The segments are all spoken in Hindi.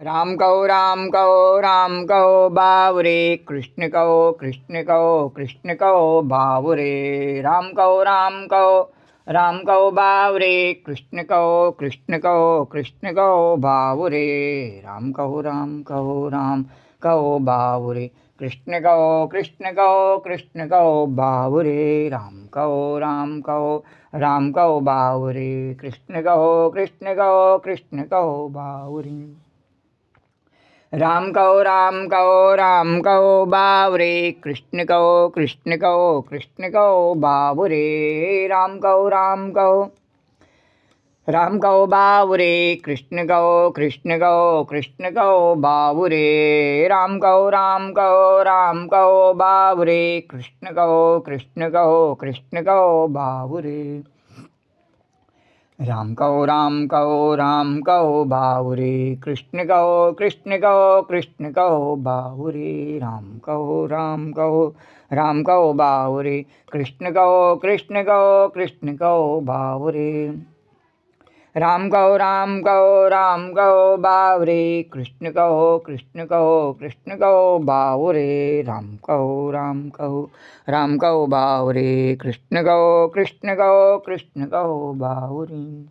राम कहो बावरे कृष्ण कहो बावरे राम कहो बावरे कृष्ण कहो बावरे राम कहो बावरे कृष्ण कहो बावरे राम कहो बावरे कृष्ण कहो बावरे राम कहो बावरे कृष्ण कहो बावरे राम कहो बावरे कृष्ण कहो बावरे राम कहो बावरे कृष्ण कहो बावरे राम कहो बावरे कृष्ण कहो बावरे राम कहो बावरे कृष्ण कहो बावरे राम कहो बावरे कृष्ण कहो बावरे राम कहो बावरे कृष्ण कहो बावरे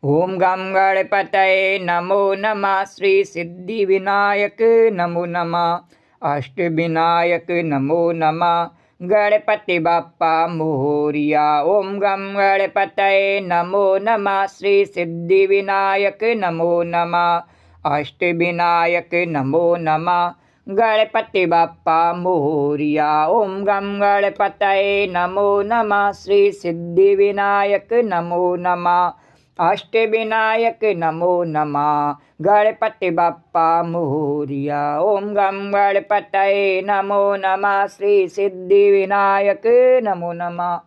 ओम गम गणपतये नमो नमः श्री सिद्धि विनायक नमो नमः अष्ट विनायक नमो नमः गणपति बाप्पा मोरिया। ओम गम गणपतये नमो नमः श्री सिद्धि विनायक नमो नमः अष्ट विनायक नमो नमः गणपति बाप्पा मोरिया। ओम गम गणपतये नमो नमः श्री सिद्धि विनायक नमो नमः अष्ट विनायक नमो नमः गणपति बाप्पा मोरिया। ओम गम गणपतये नमो नमः श्री सिद्धि विनायक नमो नमः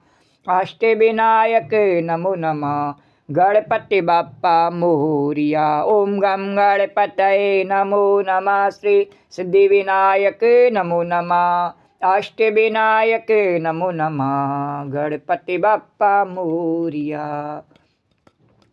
अष्ट विनायक नमो नमः गणपति बाप्पा मोरिया। ओम गम गणपतये नमो नमः श्री सिद्धि विनायक नमो नमः अष्ट विनायक नमो नमः गणपति बाप्पा मोरिया।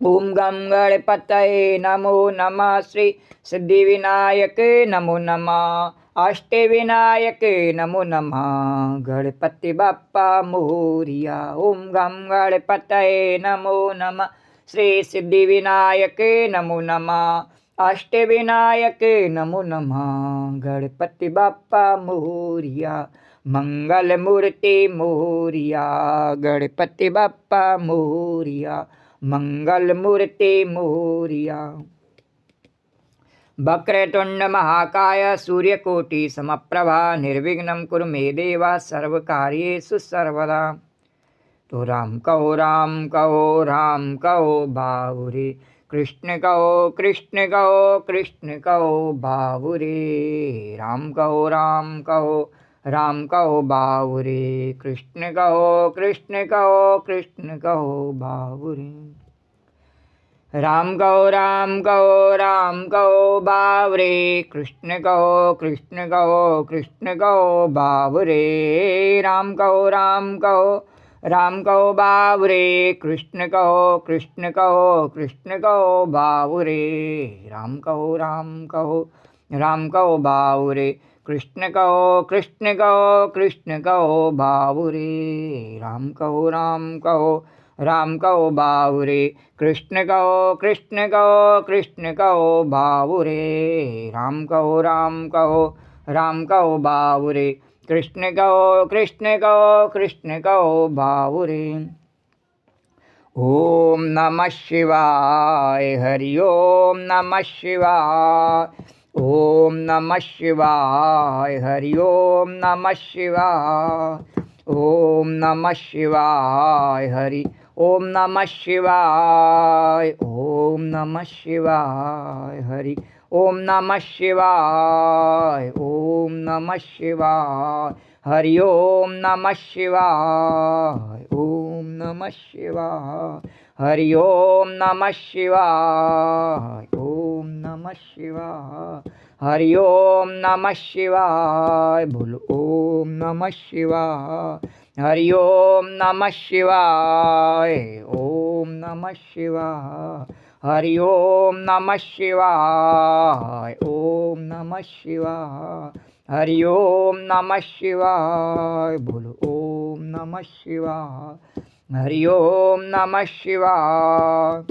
ओम गम गणपतये नमो नमः श्री सिद्धि विनायक नमो नमः अष्ट विनायक नमो नमः गणपति बाप्पा मोरिया। ओम गम गणपतये नमो नमः श्री सिद्धि विनायक नमो नमः अष्ट विनायक नमो नमः गणपति बाप्पा मोरिया। मंगल मूर्ति मोरिया गणपति बाप्पा मोरिया मंगल मूर्ति मोरिया। वक्रतुंड महाकाय सूर्यकोटि समप्रभा निर्विघ्नं कुरु मे देव सर्वकार्येषु सर्वदा। तो राम कहो बावरे कृष्ण कहो बावरे राम कहो बावरे कृष्ण कहो बावरे राम कहो बावरे कृष्ण कहो बावरे राम कहो बावरे कृष्ण कहो बावरे राम कहो बावरे कृष्ण कहो बावरे राम कहो बावरे कृष्ण कहो बावरे राम कहो बावरे कृष्ण कहो बावरे। ओम नमः शिवाय हरि ओम नमः शिवाय ओम नमः शिवाय हरि ओम नमः शिवाय ओम नमः शिवाय हरि ओम नमः शिवाय ओम नमः शिवाय हरि ओम नमः शिवाय ओम नमः शिवाय हरि ओम नमः शिवाय ओम नमः शिवाय हरि ओम नमः शिवाय ओम नमः शिवाय हरि ओम नमः शिवाय। बोलो ओम नमः शिवाय हरि ओम नमः शिवाय ओम नमः शिवाय हरि ओम नमः शिवाय। ओम नमः शिवाय। हरि ओम नमः शिवाय। बोलो ओम नमः शिवाय। हरि ओम नमः शिवाय।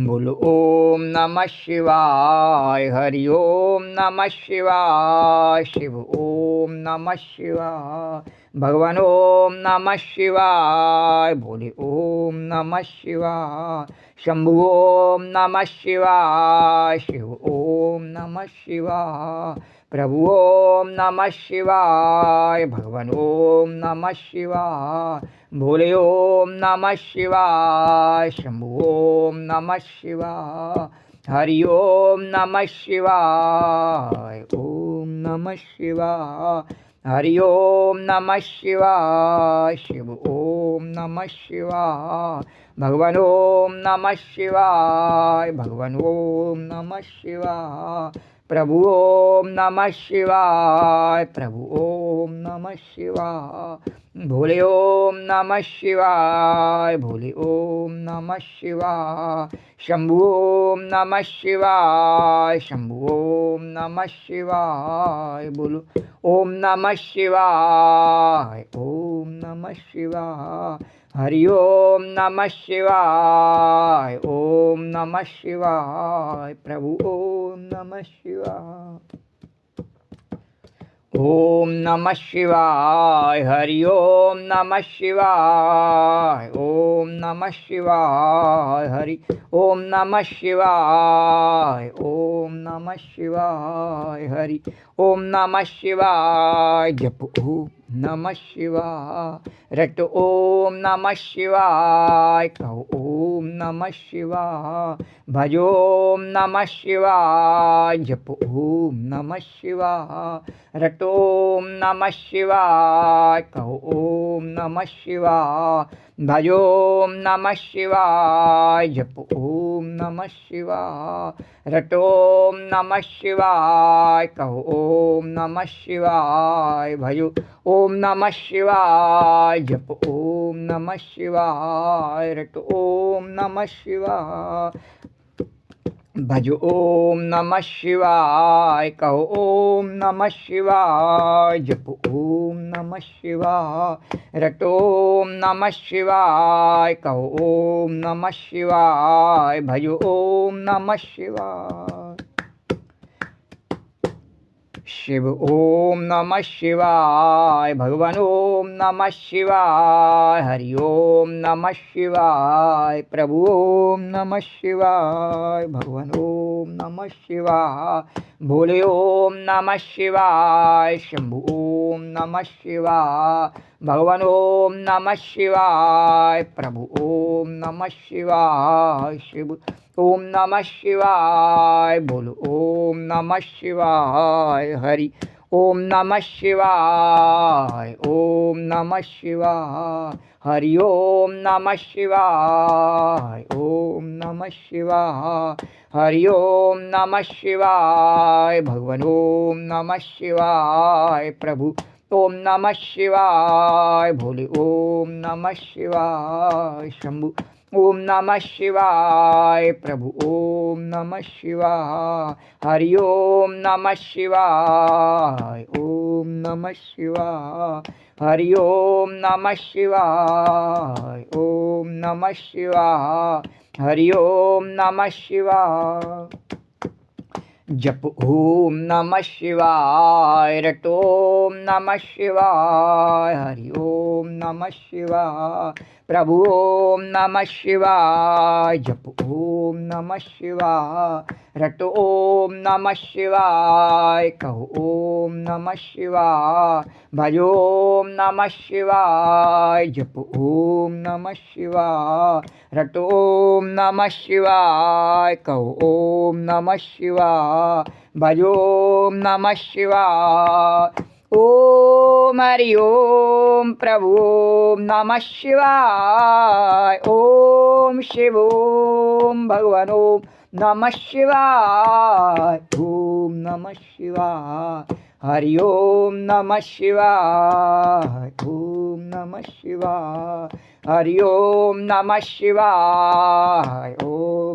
बोलो ओम नमः शिवाय। हरि ओम नमः शिवाय। शिव ओम नमः शिवाय। भगवान ओम नमः शिवाय। बोले ओम नमः शिवाय। शंभु ओम नमः शिवाय। शिव ओम नमः शिवाय। प्रभु ओम नमः शिवाय। भगवान ओम नमः शिवाय। भोले ओम नमः शिवाय। शंभु ओम नमः शिवाय। हरि ओम नमः शिवाय। ओम नमः शिवाय। हरि ओम नमः शिवाय। शिव ओम नमः शिवाय। भगवान ओम नमः शिवाय। भगवान ओम नमः शिवाय। प्रभु ओम नमः शिवाय। प्रभु ओम नमः शिवाय। भोले ओम नमः शिवाय। भोले ओम नमः शिवाय। शंभु ओम नमः शिवाय। शंभु ओम नमः शिवाय। बोलो ओम नमः शिवाय। ओम नमः शिवाय। हरि ओम नमः शिवाय। ओम नमः शिवाय। प्रभु ओम नमः शिवाय। ओम नमः शिवाय। हरि ओम नमः शिवाय। ओम नमः शिवाय। हरि ओम नमः शिवाय। ओम नमः शिवाय। हरि ओम नमः शिवाय। जप ओम नमः शिवाय। रट ओम नमः शिवाय। कहो ओम नमः शिवाय। भजो ओम नमः शिवाय। जप ओम नमः शिवाय। रट ओम नमः शिवाय। कहो ओम नमः शिवाय। भजो ओम नमः शिवाय। जप ओम नमः शिवाय। रट ओम नमः शिवाय। कहो ओम नमः शिवाय। भजो ओम नमः शिवाय। जप ओम नमः शिवाय। रट ओम नमः शिवाय। भजो ओम नमः शिवाय। कहो ओम नमः शिवाय। जप ओम नमः शिवाय। रट ओम नमः शिवाय। कहो ओम नमः शिवाय। भजो ओम नमः शिवाय। शिव ओम नमः शिवाय। भगवान ओम नमः शिवाय। हरि ओम नमः शिवाय। प्रभु ओम नमः शिवाय। भगवान ओम नमः शिवाय। भोले ओम नमः शिवाय। शंभु ओम नमः शिवाय। भगवान ओम नमः शिवाय। प्रभु ओम नमः शिवाय। शिव ओम नमः शिवाय। बोलो ओम नमः शिवाय। हरि ओम नमः शिवाय। ओम नमः शिवाय। हरि ओम नमः शिवाय। ओम नमः शिवाय। हरि ओम नमः शिवाय। भगवान ओम नमः शिवाय। प्रभु ओम नमः शिवाय। भोले ओम नमः शिवाय। शंभु ओम नमः शिवाय। प्रभु ओम नमः शिवाय। हरि ओम नमः शिवाय। ओम नमः शिवाय। हरि ओम नमः शिवाय। ओम नमः शिवाय। हरि ओम नमः शिवाय। जप ओम नमः शिवाय। रट ओम नमः शिवाय। हरि ओम नमः शिवाय। प्रभु ओम नमः शिवाय। जप ओम नमः शिवाय। रट ओम नमः शिवाय। कहो ओम नमः शिवाय। भजो ओम नमः शिवाय। जप ओम नमः शिवाय। रट ओम नमः शिवाय। कहो ओम नमः शिवाय। भजो ओम नमः शिवाय। ओम हरि ओम। प्रभु ओम नमः शिवाय। ओम शिव ओम। भगवान ओम नमः शिवाय। ओम नमः शिवाय। हरि ओम नमः शिवाय। ओम नमः शिवाय। हरि ओम नमः शिवाय। ओम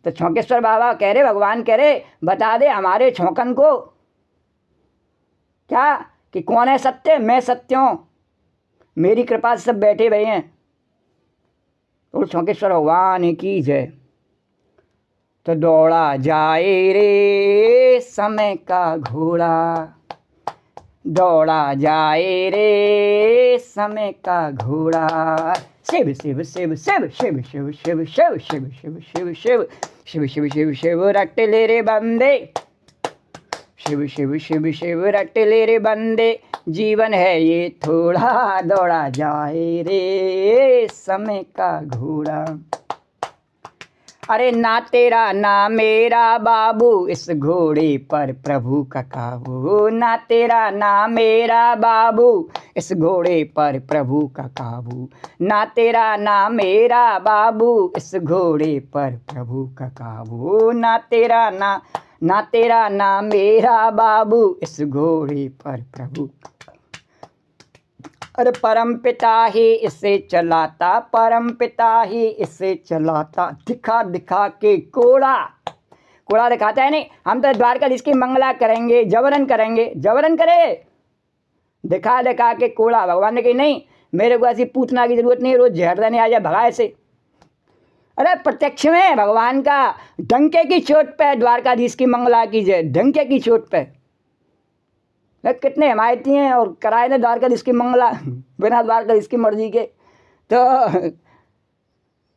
तो छौंकेश्वर बाबा कह रहे, भगवान कह रहे, बता दे हमारे छौंकन को क्या कि कौन है सत्य, मैं सत्य हूं, मेरी कृपा से सब बैठे हुए हैं। तो छौंकेश्वर भगवान की जय। तो दौड़ा जाए रे समय का घोड़ा, दौड़ा जाए रे समय का घोड़ा, शिव शिव शिव शिव शिव शिव शिव शिव शिव शिव शिव शिव शिव शिव शिव शिव रट ले रे बंदे, शिव शिव शिव शिव रट ले रे बंदे, जीवन है ये थोड़ा, दौड़ा जाए रे समय का घोड़ा। अरे ना तेरा ना मेरा बाबू, इस घोड़े पर प्रभु का काबू, ना तेरा ना मेरा बाबू, इस घोड़े पर प्रभु का काबू, ना तेरा ना मेरा बाबू, इस घोड़े पर प्रभु का काबू, ना तेरा ना मेरा बाबू, इस घोड़े पर प्रभु। अरे परम पिता ही इसे चलाता, परम पिता ही इसे चलाता, दिखा दिखा के कोड़ा, कोड़ा दिखाता है नहीं, हम तो द्वारकाधीश की मंगला करेंगे, जबरन करेंगे, जबरन करे, दिखा दिखा के कोड़ा। भगवान ने कही नहीं, मेरे को ऐसी पूछना की जरूरत नहीं, रोज जहर देने आ जाए भगाए से। अरे प्रत्यक्ष में भगवान का डंके की चोट पे द्वारकाधीश की मंगला कीजिए, डंके की चोट पे। कितने हिमायती हैं और कराए ने द्वारकाधीश की मंगला बिना द्वारकाधीश की मर्जी के। तो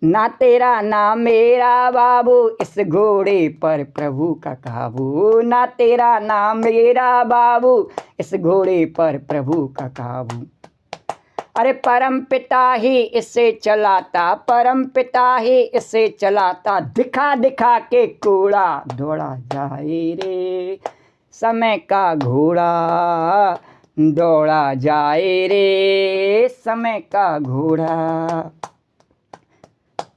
ना तेरा ना मेरा बाबू, इस घोड़े पर प्रभु का काबू, ना तेरा ना मेरा बाबू, इस घोड़े पर प्रभु का काबू। अरे परम पिता ही इसे चलाता, परम पिता ही इसे चलाता, दिखा दिखा के कोड़ा, दौड़ा जाए रे समय का घोड़ा, दौड़ा जाए रे समय का घोड़ा।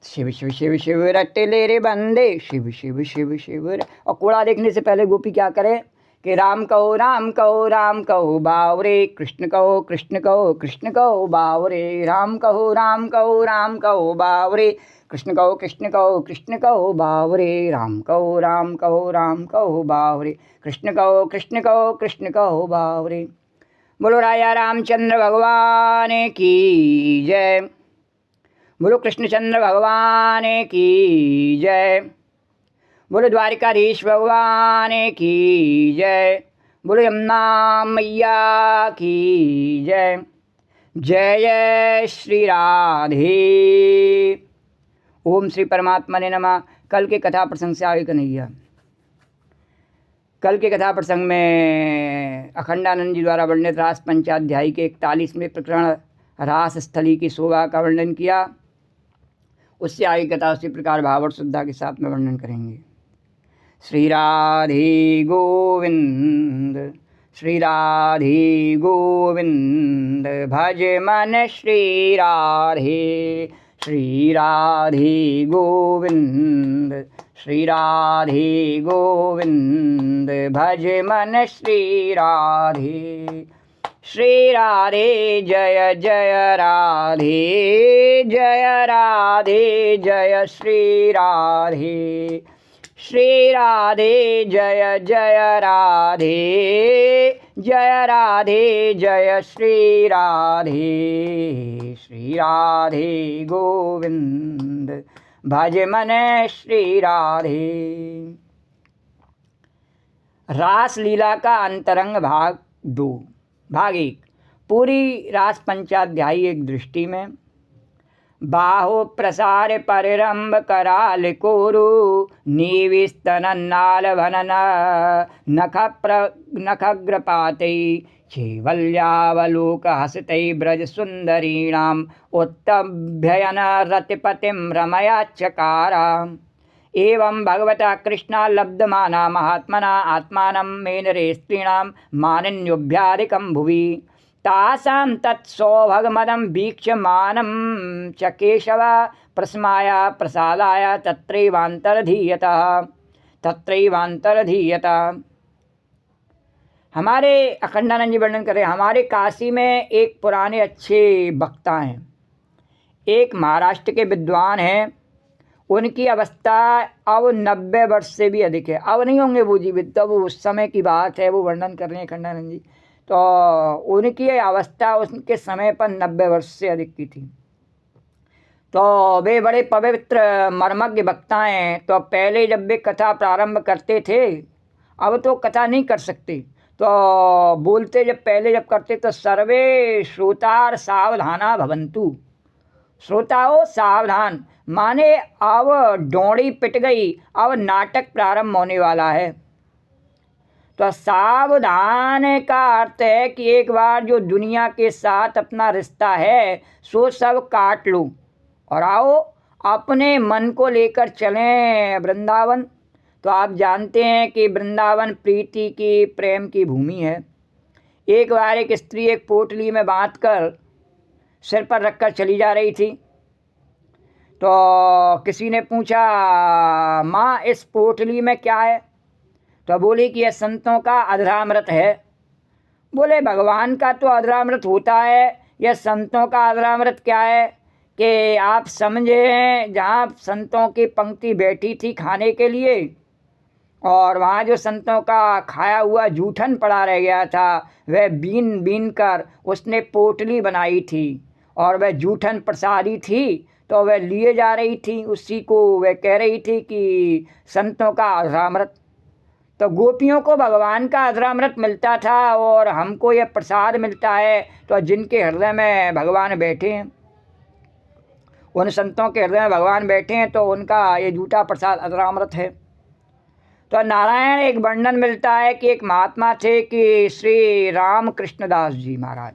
शिव शिव शिव शिव रट ले रे बंदे, शिव शिव शिव शिव। और कोड़ा देखने से पहले गोपी क्या करे कि राम कहो राम कहो राम कहो बावरे, कृष्ण कहो कृष्ण कहो कृष्ण कहो बावरे, राम कहो राम कहो राम कहो बावरे, कृष्ण कहो कृष्ण कहो कृष्ण कहो बावरे, राम कहो राम कहो राम कहो बावरे, कृष्ण कहो कृष्ण कहो कृष्ण कहो बावरे। बोलो राजा रामचंद्र भगवान की जय, बोलो कृष्णचंद्र भगवान की जय, बोलो द्वारिकाधीश भगवान की जय, बोलो यमुना मैया की जय। जय जय श्री राधे। ओम श्री परमात्मा ने नमः। कल के कथा प्रसंग से आगे कन्हैया। कल के कथा प्रसंग में अखंडानंद जी द्वारा वर्णित रास पंचाध्यायी के 41वें प्रकरण रास स्थली की शोभा का वर्णन किया। उससे आगे कथा उसी प्रकार भाव और श्रद्धा के साथ में वर्णन करेंगे। श्री राधे गोविंद, श्री राधे गोविंद, भज मन श्री राधे, श्री राधे गोविंद, श्री राधे गोविंद, भज मन श्री राधे। श्री राधे जय जय राधे, जय राधे जय श्री राधे, श्री राधे जय जय राधे, जय राधे जय श्री राधे, श्री राधे गोविंद, भज मन श्री राधे। रास लीला का अंतरंग भाग 2। भाग 1 पूरी रास पंचाध्यायी एक दृष्टि में। बाहो प्रसार परिरंभ कराल कोरु, नीविस्तनन्नाल भनन नखग्रपातै, छेवल्यावलोक हसतै ब्रज सुंदरीणाम, उत्तभ्ययन रतिपतिम रमयाचकारा। एवं भगवता कृष्णा लब्धमाना महात्मना आत्मानं मेनरे स्त्रीणां मानिन्योऽभ्यादिकं भुवि, तासां तत्सौभगमदं वीक्ष्यमानं च केशव प्रस्माय प्रसादाय तत्रैवान्तरधीयत। हमारे अखंडानंद जी वर्णन करें, हमारे काशी में एक पुराने अच्छे वक्ता हैं, एक महाराष्ट्र के विद्वान हैं, उनकी अवस्था अब 90 वर्ष से भी अधिक है। अब नहीं होंगे वो जीवित, तब उस समय की बात है, वो वर्णन कर रहे हैं खंडानंद जी। तो उनकी अवस्था उनके समय पर 90 वर्ष से अधिक की थी। तो वे बड़े पवित्र मर्मज्ञ वक्ता हैं। तो पहले जब वे कथा प्रारंभ करते थे, अब तो कथा नहीं कर सकते, तो बोलते जब पहले जब करते तो सर्वे श्रोतार सावधाना भवन्तु, श्रोताओ सावधान, माने अब डोंड़ी पिट गई, अब नाटक प्रारंभ होने वाला है। तो सावधान का अर्थ है कि एक बार जो दुनिया के साथ अपना रिश्ता है सो सब काट लो और आओ अपने मन को लेकर चलें वृंदावन। तो आप जानते हैं कि वृंदावन प्रीति की, प्रेम की भूमि है। एक बार एक स्त्री एक पोटली में बांध कर सिर पर रखकर चली जा रही थी। तो किसी ने पूछा, माँ इस पोटली में क्या है? तो बोली कि यह संतों का अधरामृत है। बोले भगवान का तो अधरामृत होता है, यह संतों का अधरामृत क्या है? कि आप समझे, जहाँ संतों की पंक्ति बैठी थी खाने के लिए और वहाँ जो संतों का खाया हुआ जूठन पड़ा रह गया था, वह बीन बीन कर उसने पोटली बनाई थी और वह जूठन प्रसादी थी। तो वह लिए जा रही थी, उसी को वह कह रही थी कि संतों का अधरामृत। तो गोपियों को भगवान का अधरामृत मिलता था और हमको यह प्रसाद मिलता है। तो जिनके हृदय में भगवान बैठे हैं, उन संतों के हृदय में भगवान बैठे हैं, तो उनका ये झूठा प्रसाद अधरामृत है। तो नारायण एक वर्णन मिलता है कि एक महात्मा थे कि श्री राम कृष्णदास जी महाराज।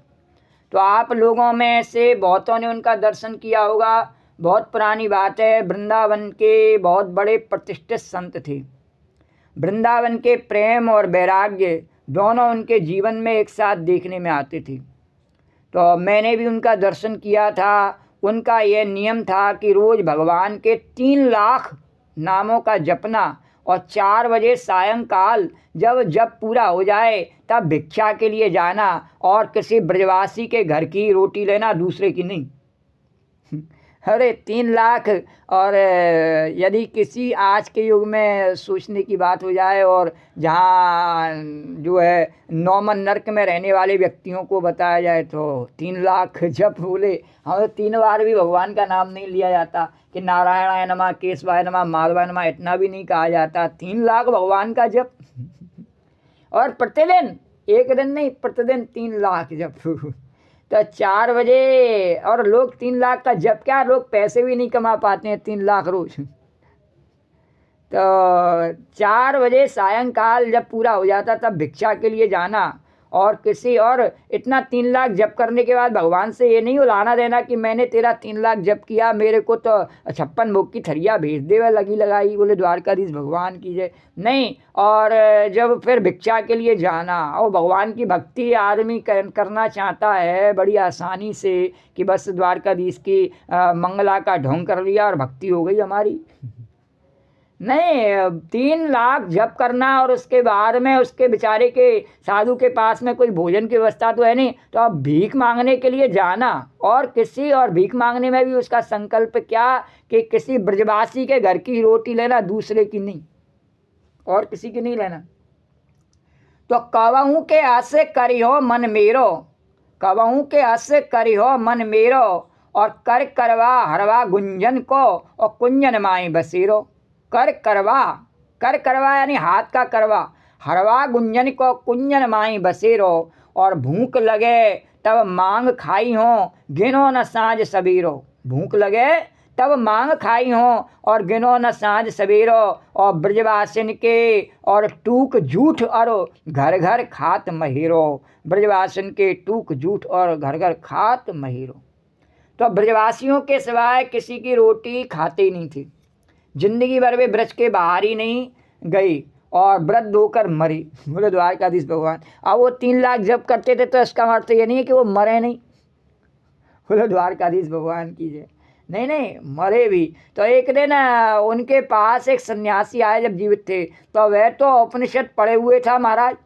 तो आप लोगों में से बहुतों ने उनका दर्शन किया होगा, बहुत पुरानी बात है। वृंदावन के बहुत बड़े प्रतिष्ठित संत थे। वृंदावन के प्रेम और वैराग्य दोनों उनके जीवन में एक साथ देखने में आते थे। तो मैंने भी उनका दर्शन किया था। उनका यह नियम था कि रोज़ भगवान के 3 लाख नामों का जपना और 4 बजे सायंकाल जब जप पूरा हो जाए तब भिक्षा के लिए जाना और किसी ब्रजवासी के घर की रोटी लेना, दूसरे की नहीं। अरे 3 लाख! और यदि किसी आज के युग में सोचने की बात हो जाए और जहाँ जो है नौमन नरक में रहने वाले व्यक्तियों को बताया जाए तो 3 लाख जप बोले, हमें 3 बार भी भगवान का नाम नहीं लिया जाता कि नारायणाय नमः, केशवाय नमः, माधवाय नमः, इतना भी नहीं कहा जाता। 3 लाख भगवान का जप और प्रतिदिन, एक दिन नहीं, प्रतिदिन 3 लाख जप। तो 4 बजे, और लोग 3 लाख का जप क्या, लोग पैसे भी नहीं कमा पाते हैं 3 लाख रोज। तो 4 बजे सायंकाल जब पूरा हो जाता तब भिक्षा के लिए जाना और किसी और इतना 3 लाख जप करने के बाद भगवान से ये नहीं उलाना देना कि मैंने तेरा 3 लाख जप किया, मेरे को तो 56 भोग की थरिया भेज दे, वह लगी लगाई, बोले द्वारकाधीश भगवान की जय। नहीं, और जब फिर भिक्षा के लिए जाना और भगवान की भक्ति आदमी करना चाहता है बड़ी आसानी से कि बस द्वारकाधीश की मंगला का ढोंग कर लिया और भक्ति हो गई हमारी। नहीं, 3 लाख जप करना और उसके बाद में उसके बेचारे के साधु के पास में कोई भोजन की व्यवस्था तो है नहीं, तो अब भीख मांगने के लिए जाना और भीख मांगने में भी उसका संकल्प क्या कि किसी ब्रजवासी के घर की रोटी लेना, दूसरे की नहीं, और किसी की नहीं लेना। तो कवहू के आसे करिहो मन मेरो, कवहू के आसे करिहो मन मेरो, और कर करवा हरवा गुंजन को और कुंजन माई बसेरो। कर करवा यानी हाथ का करवा, हरवा गुंजन को कुंजन माई बसेरो, और भूख लगे तब मांग खाई हो, गिनो न साँझ सबेरो। भूख लगे तब मांग खाई हो और गिनो न साँझ सवेरो, और ब्रजवासिन के और टूक झूठ और घर घर खात महीरो। ब्रजवासिन के टूक झूठ और घर घर खात महीरो। तो ब्रजवासियों के सिवाय किसी की रोटी खाते ही नहीं थे। जिंदगी भर वे ब्रज के बाहर ही नहीं गई और वृद्ध होकर मरी, बोले द्वारकाधीश भगवान। अब वो 3 लाख जप करते थे तो इसका अर्थ ये नहीं है कि वो मरे नहीं, बोले द्वारकाधीश भगवान की जय। नहीं, मरे भी। तो एक दिन उनके पास एक सन्यासी आए जब जीवित थे, तो वह तो उपनिषद पढ़े हुए था महाराज,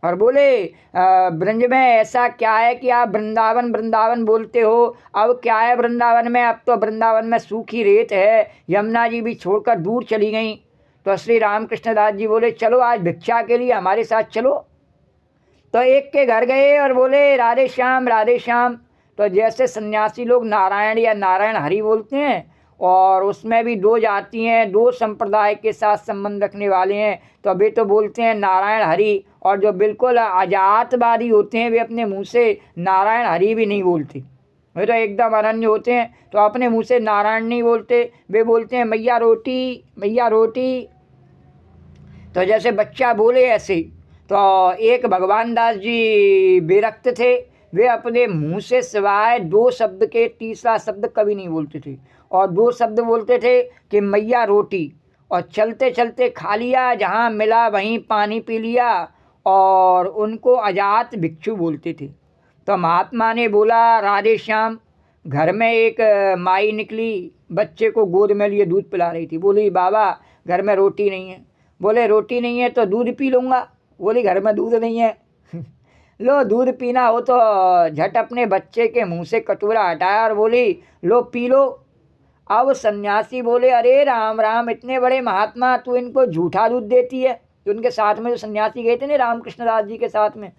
और बोले ब्रज में ऐसा क्या है कि आप वृंदावन वृंदावन बोलते हो? अब क्या है वृंदावन में? अब तो वृंदावन में सूखी रेत है, यमुना जी भी छोड़कर दूर चली गई। तो श्री रामकृष्ण दास जी बोले चलो आज भिक्षा के लिए हमारे साथ चलो। तो एक के घर गए और बोले राधे श्याम राधे श्याम। तो जैसे सन्यासी लोग नारायण या नारायण हरि बोलते हैं, और उसमें भी दो जाति हैं, दो संप्रदाय के साथ संबंध रखने वाले हैं, तो वे तो बोलते हैं नारायण हरि, और जो बिल्कुल अजातवादी होते हैं वे अपने मुंह से नारायण हरि भी नहीं बोलते। वे तो एकदम अनन्य होते हैं, तो अपने मुंह से नारायण नहीं बोलते, वे बोलते हैं मैया रोटी मैया रोटी। तो जैसे बच्चा बोले ऐसे। तो एक भगवान दास जी विरक्त थे, वे अपने मुंह से सिवाय दो शब्द के तीसरा शब्द कभी नहीं बोलते थे, और दो शब्द बोलते थे कि मैया रोटी, और चलते चलते खा लिया, जहाँ मिला वहीं पानी पी लिया, और उनको अजात भिक्षु बोलते थे। तो महात्मा ने बोला राधे श्याम। घर में एक माई निकली, बच्चे को गोद में लिए दूध पिला रही थी। बोली बाबा घर में रोटी नहीं है। बोले रोटी नहीं है तो दूध पी लूँगा। बोली घर में दूध नहीं है। लो दूध पीना हो तो झट अपने बच्चे के मुंह से कटोरा हटाया और बोली लो पी लो। अब सन्यासी बोले अरे राम राम, इतने बड़े महात्मा तू इनको झूठा दूध देती है। तो उनके साथ में जो सन्यासी गए थे ना रामकृष्ण दास जी के साथ में,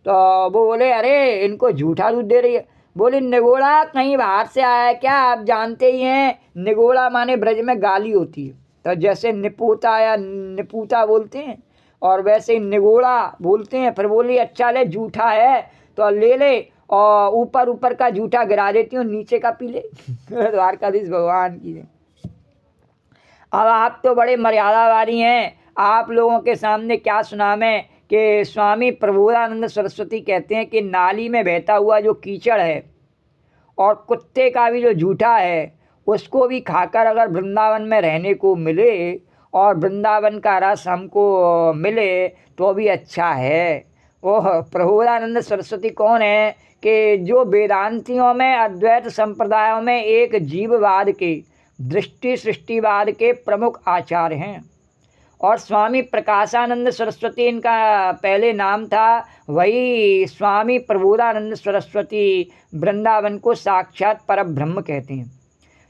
तो वो बोले अरे इनको झूठा दूध दे रही है। बोली निगोड़ा कहीं बाहर से आया है क्या? आप जानते ही हैं निगोड़ा माने ब्रज में गाली होती है। तो जैसे निपोता या निपूता बोलते हैं, और वैसे ही निगोड़ा बोलते हैं। फिर बोली अच्छा ले झूठा है तो ले ले, और ऊपर ऊपर का झूठा गिरा देती हूँ, नीचे का पी ले। द्वारकाधीश भगवान की है। अब आप तो बड़े मर्यादावादी हैं, आप लोगों के सामने क्या सुनामें कि स्वामी प्रबोधानंद सरस्वती कहते हैं कि नाली में बहता हुआ जो कीचड़ है और कुत्ते का भी जो झूठा है, उसको भी खाकर अगर वृंदावन में रहने को मिले और वृंदावन का रस हमको मिले तो भी अच्छा है। ओह प्रबोधानंद सरस्वती कौन है कि जो वेदांतियों में अद्वैत संप्रदायों में एक जीववाद के दृष्टि सृष्टिवाद के प्रमुख आचार्य हैं। और स्वामी प्रकाशानंद सरस्वती इनका पहले नाम था, वही स्वामी प्रबोधानंद सरस्वती वृंदावन को साक्षात परब्रह्म कहते हैं।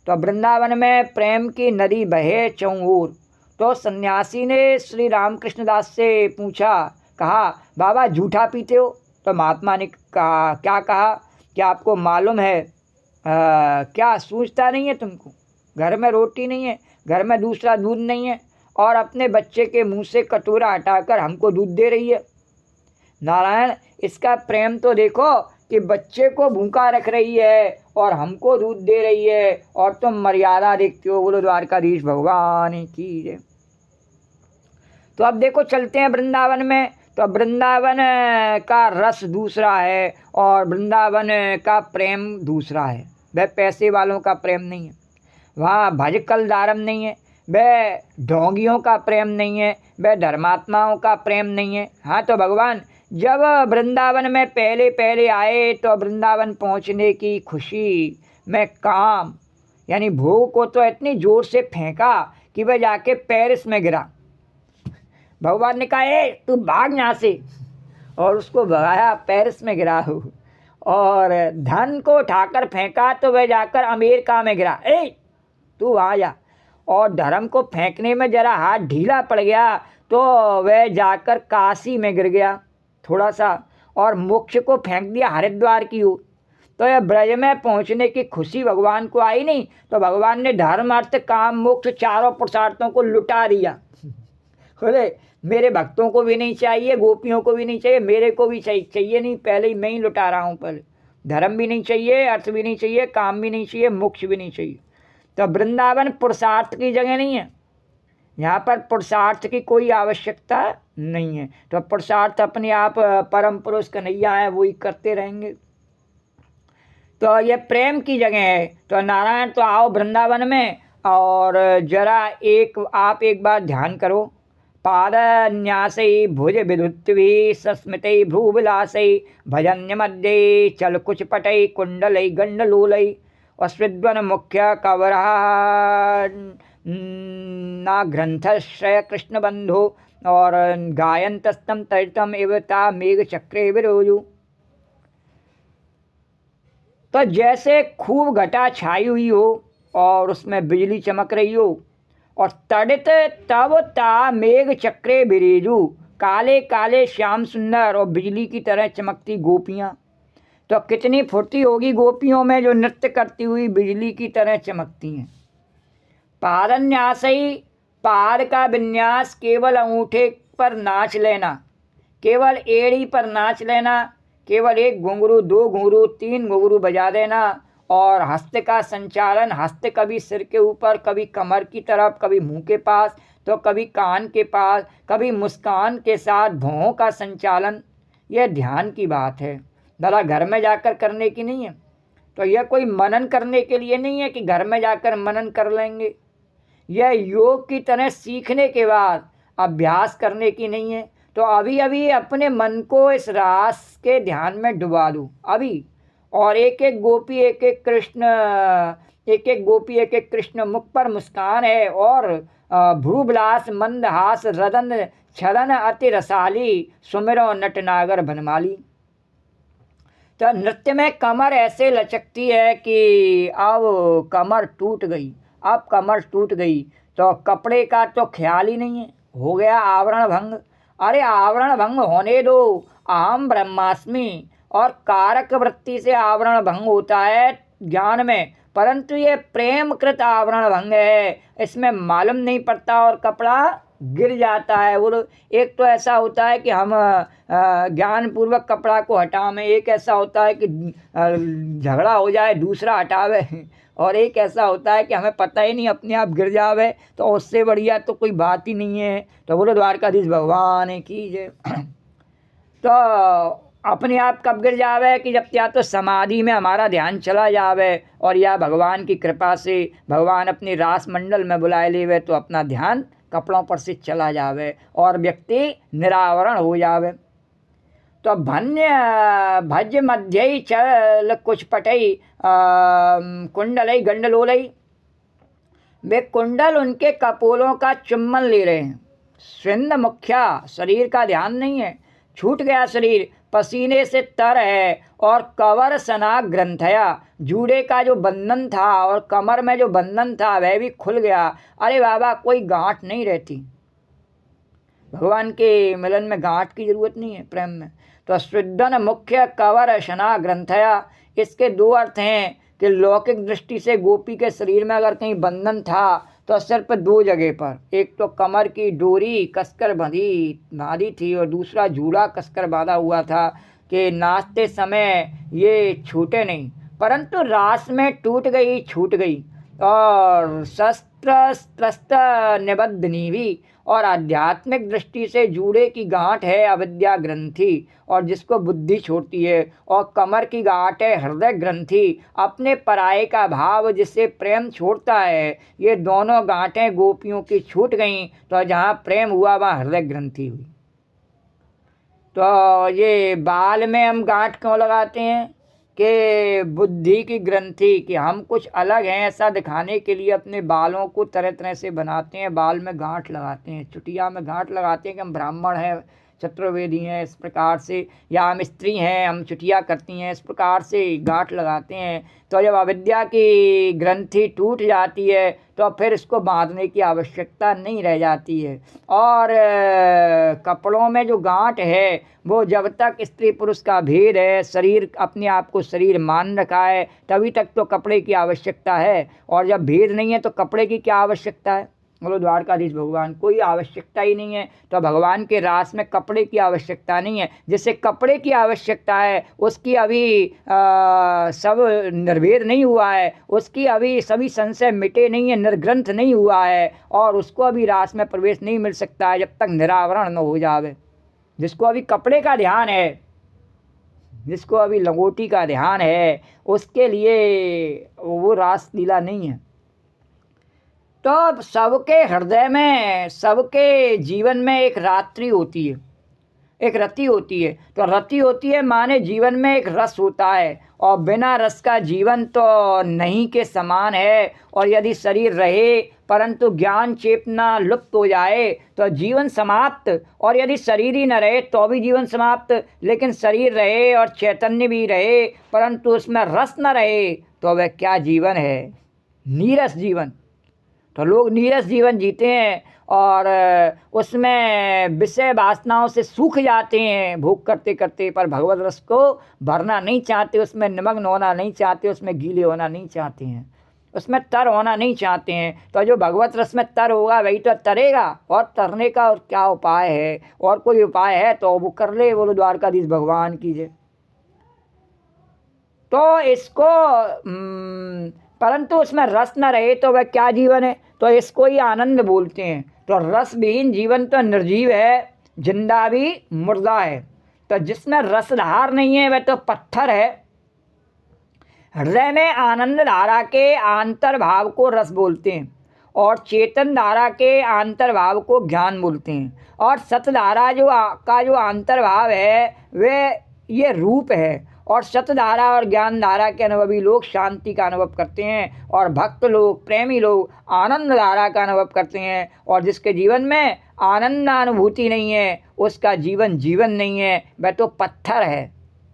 तो वृंदावन में प्रेम की नदी बहे चौओर। तो सन्यासी ने श्री रामकृष्ण दास से पूछा, कहा बाबा झूठा पीते हो? तो महात्मा ने कहा क्या कहा कि आपको मालूम है क्या सूझता नहीं है तुमको? घर में रोटी नहीं है, घर में दूसरा दूध नहीं है, और अपने बच्चे के मुंह से कटोरा हटाकर हमको दूध दे रही है। नारायण इसका प्रेम तो देखो कि बच्चे को भूखा रख रही है और हमको दूध दे रही है, और तुम मर्यादा देखते हो। बोलो द्वारकाधीश भगवान की जय। तो अब देखो चलते हैं वृंदावन में। तो वृंदावन का रस दूसरा है और वृंदावन का प्रेम दूसरा है। वह पैसे वालों का प्रेम नहीं है, वहाँ भज कल दारम नहीं है, वह ढोंगियों का प्रेम नहीं है, वह धर्मात्माओं का प्रेम नहीं है। हाँ तो भगवान जब वृंदावन में पहले पहले आए तो वृंदावन पहुँचने की खुशी में काम यानी भोग को तो इतनी ज़ोर से फेंका कि वह जाके पेरिस में गिरा। भगवान ने कहा ए तू भाग यहाँ से, और उसको भगाया, पेरिस में गिरा हो। और धन को उठाकर फेंका तो वह जाकर अमेरिका में गिरा, ए तू वहाँ जा। और धर्म को फेंकने में ज़रा हाथ ढीला पड़ गया तो वह जाकर काशी में गिर गया थोड़ा सा, और मोक्ष को फेंक दिया हरिद्वार की ओर। तो यह ब्रज में पहुँचने की खुशी भगवान को आई नहीं, तो भगवान ने धर्म अर्थ काम मोक्ष चारों पुरुषार्थों को लुटा दिया। बोले मेरे भक्तों को भी नहीं चाहिए, गोपियों को भी नहीं चाहिए, मेरे को भी चाहिए नहीं, पहले ही मैं ही लुटा रहा हूँ। पहले धर्म भी नहीं चाहिए, अर्थ भी नहीं चाहिए, काम भी नहीं चाहिए, मोक्ष भी नहीं चाहिए। तो वृंदावन पुरुषार्थ की जगह नहीं है, यहाँ पर पुरुषार्थ की कोई आवश्यकता नहीं है। तो पुरुषार्थ अपने आप परम पुरुष कन्हैया है, वही करते रहेंगे। तो ये प्रेम की जगह है। तो नारायण तो आओ वृंदावन में, और जरा आप एक बार ध्यान करो। पाद न्यासई भुज विधुत्वी सस्मितई भ्रूविलासई भजन्य मध्य चल कुछ पटई कुंडलई गंडलोलई अश्विद्वन मुख्य कवरा ना ग्रंथश्रय कृष्ण बंधो और गायन्तस्तम तरितम एवता मेघ चक्रे विरोजु। तो जैसे खूब घटा छाई हुई हो और उसमें बिजली चमक रही हो, और तड़ित तब ता मेघ चक्रे बिरेजू, काले काले श्याम सुंदर और बिजली की तरह चमकती गोपियाँ। तो कितनी फुर्ती होगी गोपियों में जो नृत्य करती हुई बिजली की तरह चमकती हैं। पादन्यासई, पाद का विन्यास केवल अंगूठे पर नाच लेना, केवल एड़ी पर नाच लेना, केवल एक घुंघरू, दो घुंघरू, तीन घुंघरू बजा देना। और हस्त का संचालन, हस्त कभी सिर के ऊपर, कभी कमर की तरफ, कभी मुंह के पास, तो कभी कान के पास, कभी मुस्कान के साथ भौं का संचालन। यह ध्यान की बात है, भला घर में जाकर करने की नहीं है। तो यह कोई मनन करने के लिए नहीं है कि घर में जाकर मनन कर लेंगे। यह योग की तरह सीखने के बाद अभ्यास करने की नहीं है। तो अभी अभी अपने मन को इस रास के ध्यान में डुबा दूँ अभी, और एक एक गोपी एक एक कृष्ण, एक एक गोपी एक एक कृष्ण मुख पर मुस्कान है, और भ्रूविलास मंदहास रदन छलन अति रसाली, सुमिरो नटनागर बनमाली। तो नृत्य में कमर ऐसे लचकती है कि अब कमर टूट गई, अब कमर टूट गई तो कपड़े का तो ख्याल ही नहीं है, हो गया आवरण भंग। अरे आवरण भंग होने दो, अहम ब्रह्मास्मि। और कारक वृत्ति से आवरण भंग होता है ज्ञान में, परंतु ये प्रेम कृत आवरण भंग है, इसमें मालूम नहीं पड़ता और कपड़ा गिर जाता है। वो एक तो ऐसा होता है कि हम ज्ञान पूर्वक कपड़ा को हटावें, एक ऐसा होता है कि झगड़ा हो जाए दूसरा हटावे, और एक ऐसा होता है कि हमें पता ही नहीं अपने आप गिर जावे, तो उससे बढ़िया तो कोई बात ही नहीं है। तो बोलो द्वारकाधीश भगवान की जय। तो अपने आप कब गिर जावे कि जब या तो समाधि में हमारा ध्यान चला जावे, और या भगवान की कृपा से भगवान अपने रास मंडल में बुलाए लेवे, तो अपना ध्यान कपड़ों पर से चला जावे और व्यक्ति निरावरण हो जावे। तो भन्य भज मध्य चल कुछ पटई कुंडलई गंडलोलई। वे कुंडल उनके कपोलों का चुम्बन ले रहे हैं। स्विंद मुख्या, शरीर का ध्यान नहीं है, छूट गया शरीर, पसीने से तर है। और कवर सना ग्रंथया, जूड़े का जो बंधन था और कमर में जो बंधन था वह भी खुल गया। अरे बाबा कोई गांठ नहीं रहती, भगवान के मिलन में गांठ की जरूरत नहीं है प्रेम में। तो स्विदन मुख्य कवर शना ग्रंथया, इसके दो अर्थ हैं कि लौकिक दृष्टि से गोपी के शरीर में अगर कहीं बंधन था तो सिर्फ दो जगह पर, एक तो कमर की डोरी कसकर बांधी थी, और दूसरा जूड़ा कसकर बांधा हुआ था कि नाचते समय ये छूटे नहीं, परंतु रास में टूट गई, छूट गई। और शस्त्र त्रस्त निबद्धनी भी, और आध्यात्मिक दृष्टि से जूड़े की गांठ है अविद्या ग्रंथि, और जिसको बुद्धि छोड़ती है, और कमर की गांठ है हृदय ग्रंथि, अपने पराये का भाव जिससे प्रेम छोड़ता है। ये दोनों गांठें गोपियों की छूट गईं, तो जहाँ प्रेम हुआ वहाँ हृदय ग्रंथि हुई। तो ये बाल में हम गांठ क्यों लगाते हैं कि बुद्धि की ग्रंथि, कि हम कुछ अलग हैं ऐसा दिखाने के लिए अपने बालों को तरह तरह से बनाते हैं, बाल में गांठ लगाते हैं, चुटिया में गांठ लगाते हैं कि हम ब्राह्मण हैं, चतुर्वेदी हैं, इस प्रकार से, या हम स्त्री हैं हम चुटिया करती हैं, इस प्रकार से गांठ लगाते हैं। तो जब अविद्या की ग्रंथि टूट जाती है तो फिर इसको बांधने की आवश्यकता नहीं रह जाती है। और कपड़ों में जो गांठ है वो जब तक स्त्री पुरुष का भेद है, शरीर अपने आप को शरीर मान रखा है, तभी तक तो कपड़े की आवश्यकता है, और जब भेद नहीं है तो कपड़े की क्या आवश्यकता है। बोलो द्वारकाधीश भगवान, कोई आवश्यकता ही नहीं है। तो भगवान के रास में कपड़े की आवश्यकता नहीं है। जिससे कपड़े की आवश्यकता है उसकी अभी सब निर्भेद नहीं हुआ है, उसकी अभी सभी संशय मिटे नहीं है, निर्ग्रंथ नहीं हुआ है, और उसको अभी रास में प्रवेश नहीं मिल सकता है जब तक निरावरण न हो जावे। जिसको अभी कपड़े का ध्यान है, जिसको अभी लंगोटी का ध्यान है, उसके लिए वो रास लीला नहीं है। तो सबके हृदय में, सबके जीवन में एक रात्रि होती है, एक रति होती है। तो रति होती है माने जीवन में एक रस होता है, और बिना रस का जीवन तो नहीं के समान है। और यदि शरीर रहे परंतु ज्ञान चेतना लुप्त हो जाए तो जीवन समाप्त, और यदि शरीर ही न रहे तो भी जीवन समाप्त। लेकिन शरीर रहे और चैतन्य भी रहे परंतु उसमें रस न रहे तो वह क्या जीवन है? नीरस जीवन। तो लोग नीरस जीवन जीते हैं और उसमें विषय वासनाओं से सूख जाते हैं भोग करते करते, पर भगवत रस को भरना नहीं चाहते, उसमें निमग्न होना नहीं चाहते, उसमें गीले होना नहीं चाहते हैं, उसमें तर होना नहीं चाहते हैं। तो जो भगवत रस में तर होगा वही तो तरेगा, और तरने का और क्या उपाय है? और कोई उपाय है तो वो कर ले। बोलो द्वारकाधीश भगवान की जय। तो इसको परंतु उसमें रस न रहे तो वह क्या जीवन है? तो इसको ही आनंद बोलते हैं। तो रस विहीन जीवन तो निर्जीव है, जिंदा भी मुर्दा है। तो जिसमें रसधार नहीं है वह तो पत्थर है। हृदय में आनंद धारा के आंतर्भाव को रस बोलते हैं, और चेतन धारा के आंतर्भाव को ज्ञान बोलते हैं, और सतधारा जो आंतर्भाव है वह ये रूप है। और सतधारा और ज्ञान धारा के अनुभवी लोग शांति का अनुभव करते हैं, और भक्त लोग, प्रेमी लोग आनंद धारा का अनुभव करते हैं। और जिसके जीवन में आनंदानुभूति नहीं है उसका जीवन जीवन नहीं है, वह तो पत्थर है।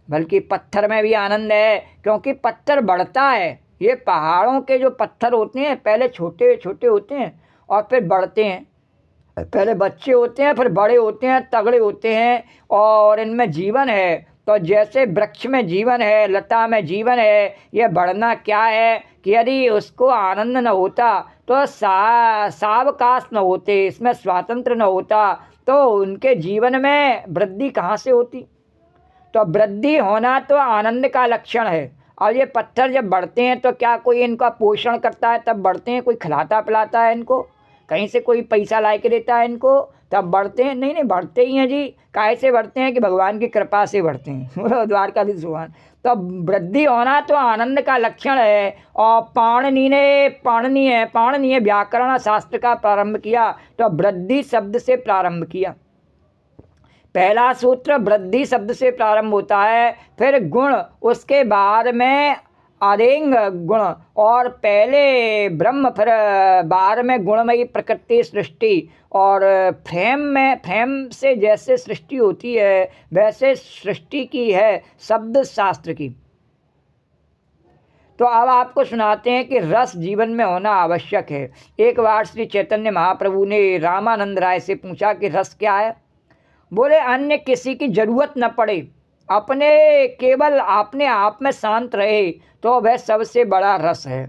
बल्कि पत्थर में भी आनंद है, क्योंकि पत्थर बढ़ता है। ये पहाड़ों के जो पत्थर होते हैं पहले छोटे छोटे होते हैं और फिर बढ़ते हैं। पहले बच्चे होते हैं, फिर बड़े होते हैं, तगड़े होते हैं, और इनमें जीवन है। तो जैसे वृक्ष में जीवन है, लता में जीवन है, यह बढ़ना क्या है कि यदि उसको आनंद न होता तो सावकाश न होते, इसमें स्वातंत्र न होता, तो उनके जीवन में वृद्धि कहाँ से होती? तो वृद्धि होना तो आनंद का लक्षण है। और ये पत्थर जब बढ़ते हैं तो क्या कोई इनका पोषण करता है तब बढ़ते हैं? कोई खिलाता पिलाता है इनको? कहीं से कोई पैसा ला के देता है इनको तब बढ़ते हैं? नहीं, बढ़ते ही हैं जी। काहे से बढ़ते हैं? कि भगवान की कृपा से बढ़ते हैं। द्वारकाधीश भगवान। तो वृद्धि होना तो आनंद का लक्षण है। और पाणिनीय व्याकरण शास्त्र का प्रारंभ किया तो वृद्धि शब्द से प्रारंभ किया। पहला सूत्र वृद्धि शब्द से प्रारंभ होता है, फिर गुण, उसके बाद में आदेंग गुण, और पहले ब्रह्म, फिर बाद में गुणमयी प्रकृति सृष्टि। और फ्रेम से जैसे सृष्टि होती है वैसे सृष्टि की है शब्द शास्त्र की। तो अब आपको सुनाते हैं कि रस जीवन में होना आवश्यक है। एक बार श्री चैतन्य महाप्रभु ने रामानंद राय से पूछा कि रस क्या है? बोले अन्य किसी की जरूरत न पड़े, केवल अपने आप में शांत रहे तो वह सबसे बड़ा रस है।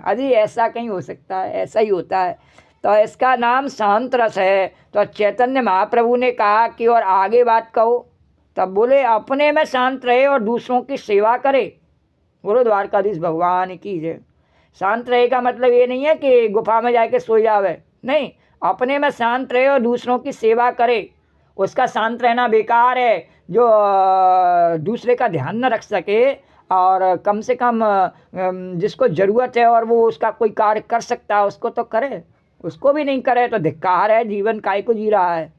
अरे ऐसा कहीं हो सकता है? ऐसा ही होता है। तो इसका नाम शांत रस है। तो चैतन्य महाप्रभु ने कहा कि और आगे बात कहो। तब बोले अपने में शांत रहे और दूसरों की सेवा करे। बोलो द्वारकाधीश भगवान की जय। शांत रहे का मतलब ये नहीं है कि गुफा में जाके सो जावे, नहीं, अपने में शांत रहे और दूसरों की सेवा करे। उसका शांत रहना बेकार है जो दूसरे का ध्यान न रख सके, और कम से कम जिसको ज़रूरत है और वो उसका कोई कार्य कर सकता है उसको तो करे, उसको भी नहीं करे तो धिक्कार है। जीवन काहे को जी रहा है?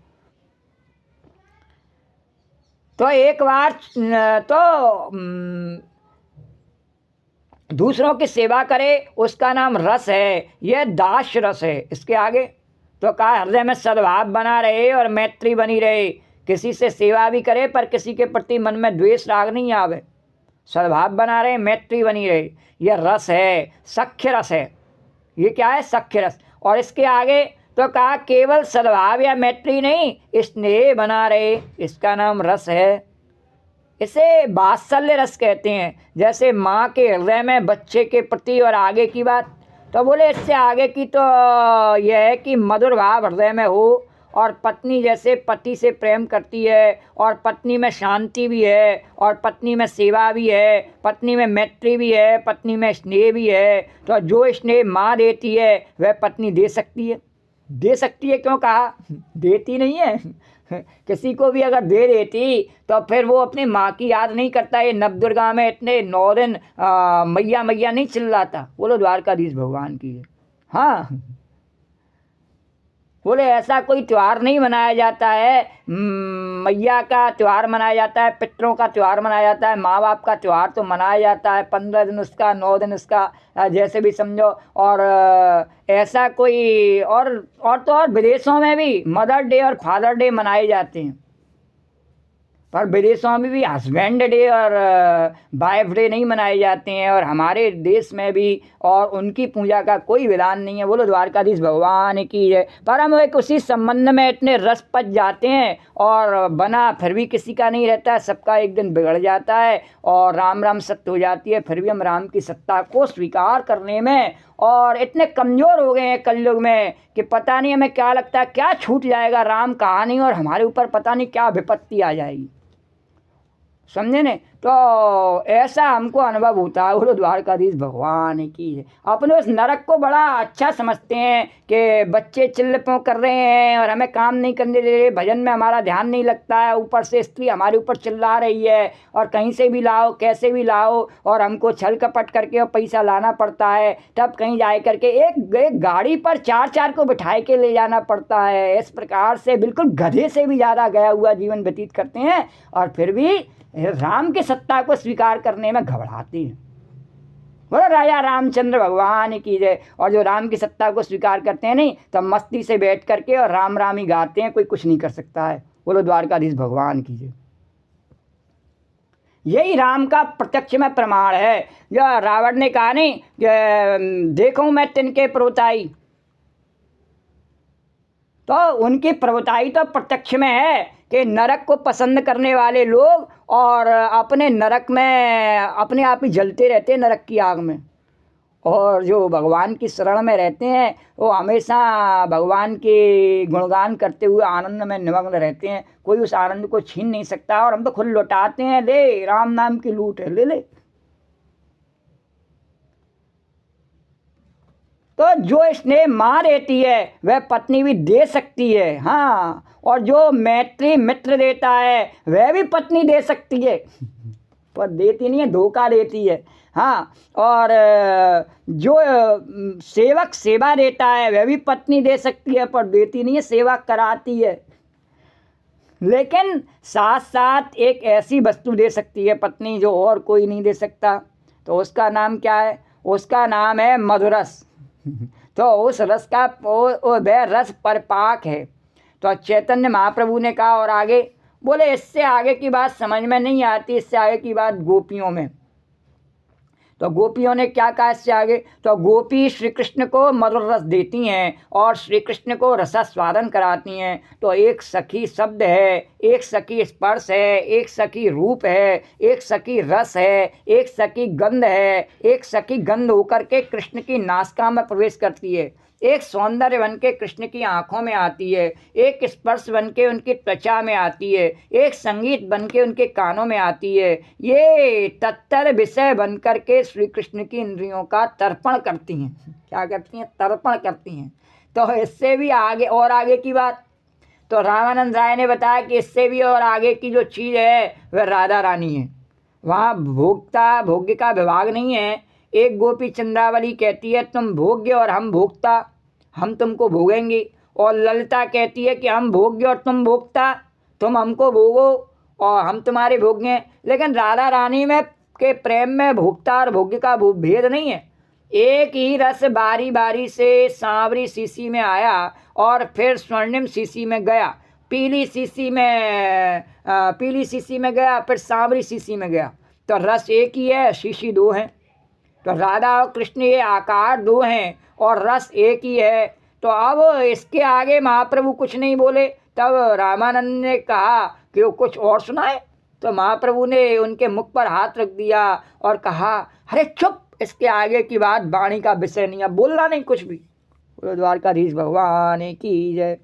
तो एक बार तो दूसरों की सेवा करे, उसका नाम रस है। यह दास रस है। इसके आगे तो कहा हृदय में सद्भाव बना रहे और मैत्री बनी रहे, किसी से सेवा भी करे पर किसी के प्रति मन में द्वेष राग नहीं आवे, सद्भाव बना रहे, मैत्री बनी रहे। यह रस है, सख्य रस है। ये क्या है? सख्य रस। और इसके आगे तो कहा केवल सद्भाव या मैत्री नहीं, स्नेह बना रहे, इसका नाम रस है। इसे वात्सल्य रस कहते हैं। जैसे माँ के हृदय में बच्चे के प्रति, और आगे की बात तो बोले इससे आगे की तो यह है कि मधुर भाव हृदय में हो, और पत्नी जैसे पति से प्रेम करती है, और पत्नी में शांति भी है, और पत्नी में सेवा भी है, पत्नी में मैत्री भी है, पत्नी में स्नेह भी है। तो जो स्नेह माँ देती है वह पत्नी दे सकती है। दे सकती है क्यों कहा? देती नहीं है। किसी को भी अगर दे देती तो फिर वो अपनी माँ की याद नहीं करता। ये नवदुर्गा में इतने 9 दिन मैया मैया नहीं चिल्लाता। बोलो द्वारकाधीश भगवान की। हाँ, बोले ऐसा कोई त्यौहार नहीं मनाया जाता है मैया का त्यौहार मनाया जाता है, पितरों का त्यौहार मनाया जाता है, माँ बाप का त्यौहार तो मनाया जाता है, 15 दिन उसका, 9 दिन उसका, जैसे भी समझो। और ऐसा कोई और तो और विदेशों में भी मदर डे और फादर डे मनाए जाते हैं, पर विदेशों में भी हस्बैंड डे और वाइफ डे नहीं मनाए जाते हैं, और हमारे देश में भी और उनकी पूजा का कोई विधान नहीं है। बोलो द्वारकाधीश भगवान की है। पर हम एक उसी संबंध में इतने रस पच जाते हैं और बना फिर भी किसी का नहीं रहता है, सबका एक दिन बिगड़ जाता है और राम राम सत्य हो जाती है। फिर भी हम राम की सत्ता को स्वीकार करने में और इतने कमज़ोर हो गए हैं कलयुग में कि पता नहीं हमें क्या लगता है क्या छूट जाएगा राम कहा नहीं, और हमारे ऊपर पता नहीं क्या विपत्ति आ जाएगी, समझे ने। तो ऐसा हमको अनुभव होता है। बोलो द्वारकाधीश भगवान की है। अपने उस नरक को बड़ा अच्छा समझते हैं कि बच्चे चिल्लपों कर रहे हैं और हमें काम नहीं करने दे रहे, भजन में हमारा ध्यान नहीं लगता है, ऊपर से स्त्री हमारे ऊपर चिल्ला रही है और कहीं से भी लाओ कैसे भी लाओ, और हमको छल कपट करके और पैसा लाना पड़ता है, तब कहीं जाए करके एक गाड़ी पर 4 को बिठाए के ले जाना पड़ता है। इस प्रकार से बिल्कुल गधे से भी ज़्यादा गया हुआ जीवन व्यतीत करते हैं और फिर भी राम की सत्ता को स्वीकार करने में घबराते हैं। बोलो राजा रामचंद्र भगवान की जय। और जो राम की सत्ता को स्वीकार करते हैं नहीं, तब मस्ती से बैठ करके और राम राम ही गाते हैं, कोई कुछ नहीं कर सकता है। बोलो द्वारकाधीश भगवान की जय। यही राम का प्रत्यक्ष में प्रमाण है। जो रावण ने कहा नहीं कि देखो मैं तिनके प्रभुताई, तो उनकी प्रभुताई तो प्रत्यक्ष में है कि नरक को पसंद करने वाले लोग और अपने नरक में अपने आप ही जलते रहते हैं नरक की आग में, और जो भगवान की शरण में रहते हैं वो हमेशा भगवान के गुणगान करते हुए आनंद में निमग्न रहते हैं। कोई उस आनंद को छीन नहीं सकता, और हम तो खुद लौटाते हैं, ले राम नाम की लूट है, ले ले। तो जो स्नेह माँ देती है वह पत्नी भी दे सकती है, हाँ, और जो मैत्री मित्र देता है वह भी पत्नी दे सकती है, पर देती नहीं है, धोखा देती है, हाँ। और जो सेवक सेवा देता है वह भी पत्नी दे सकती है, पर देती नहीं है, सेवा कराती है। लेकिन साथ साथ एक ऐसी वस्तु दे सकती है पत्नी जो और कोई नहीं दे सकता, तो उसका नाम क्या है? उसका नाम है मधुरस। तो उस रस का वह रस परपाक है। तो चैतन्य महाप्रभु ने कहा, और आगे बोले इससे आगे की बात समझ में नहीं आती, इससे आगे की बात गोपियों में। तो गोपियों ने क्या कहा इससे आगे? तो गोपी श्री कृष्ण को मधुर रस देती हैं और श्री कृष्ण को रसास्वादन कराती हैं। तो एक सखी शब्द है, एक सखी स्पर्श है, एक सखी रूप है, एक सखी रस है, एक सखी गंध है। एक सखी गंध होकर के कृष्ण की नासिका में प्रवेश करती है, एक सौंदर्य बन के कृष्ण की आँखों में आती है, एक स्पर्श बन के उनकी त्वचा में आती है, एक संगीत बन के उनके कानों में आती है। ये तत्तर विषय बन कर के श्री कृष्ण की इंद्रियों का तर्पण करती हैं। क्या करती हैं? तर्पण करती हैं। तो इससे भी आगे और आगे की बात तो रामानंद राय ने बताया कि इससे भी और आगे की जो चीज़ है वह राधा रानी है। वहाँ भोक्ता भोग्य का विभाग नहीं है। एक गोपी चंद्रावली कहती है तुम भोग्य और हम भोक्ता, हम तुमको भोगेंगे। और ललिता कहती है कि हम भोग्य और तुम भोक्ता, तुम हमको भोगो और हम तुम्हारे भोग्य। लेकिन राधा रानी में के प्रेम में भोक्ता और भोग्य का भेद नहीं है। एक ही रस बारी बारी से सांवरी शीशी में आया और फिर स्वर्णिम शीशी में गया, पीली शीशी में गया, फिर सांवरी शीशी में गया। तो रस एक ही है, शीशी दो हैं। तो राधा और कृष्ण ये आकार दो हैं और रस एक ही है। तो अब इसके आगे महाप्रभु कुछ नहीं बोले। तब रामानंद ने कहा कि वो कुछ और सुनाए। तो महाप्रभु ने उनके मुख पर हाथ रख दिया और कहा, अरे चुप, इसके आगे की बात वाणी का विषय नहीं है, बोलना नहीं कुछ भी। द्वारकाधीश भगवान की जय।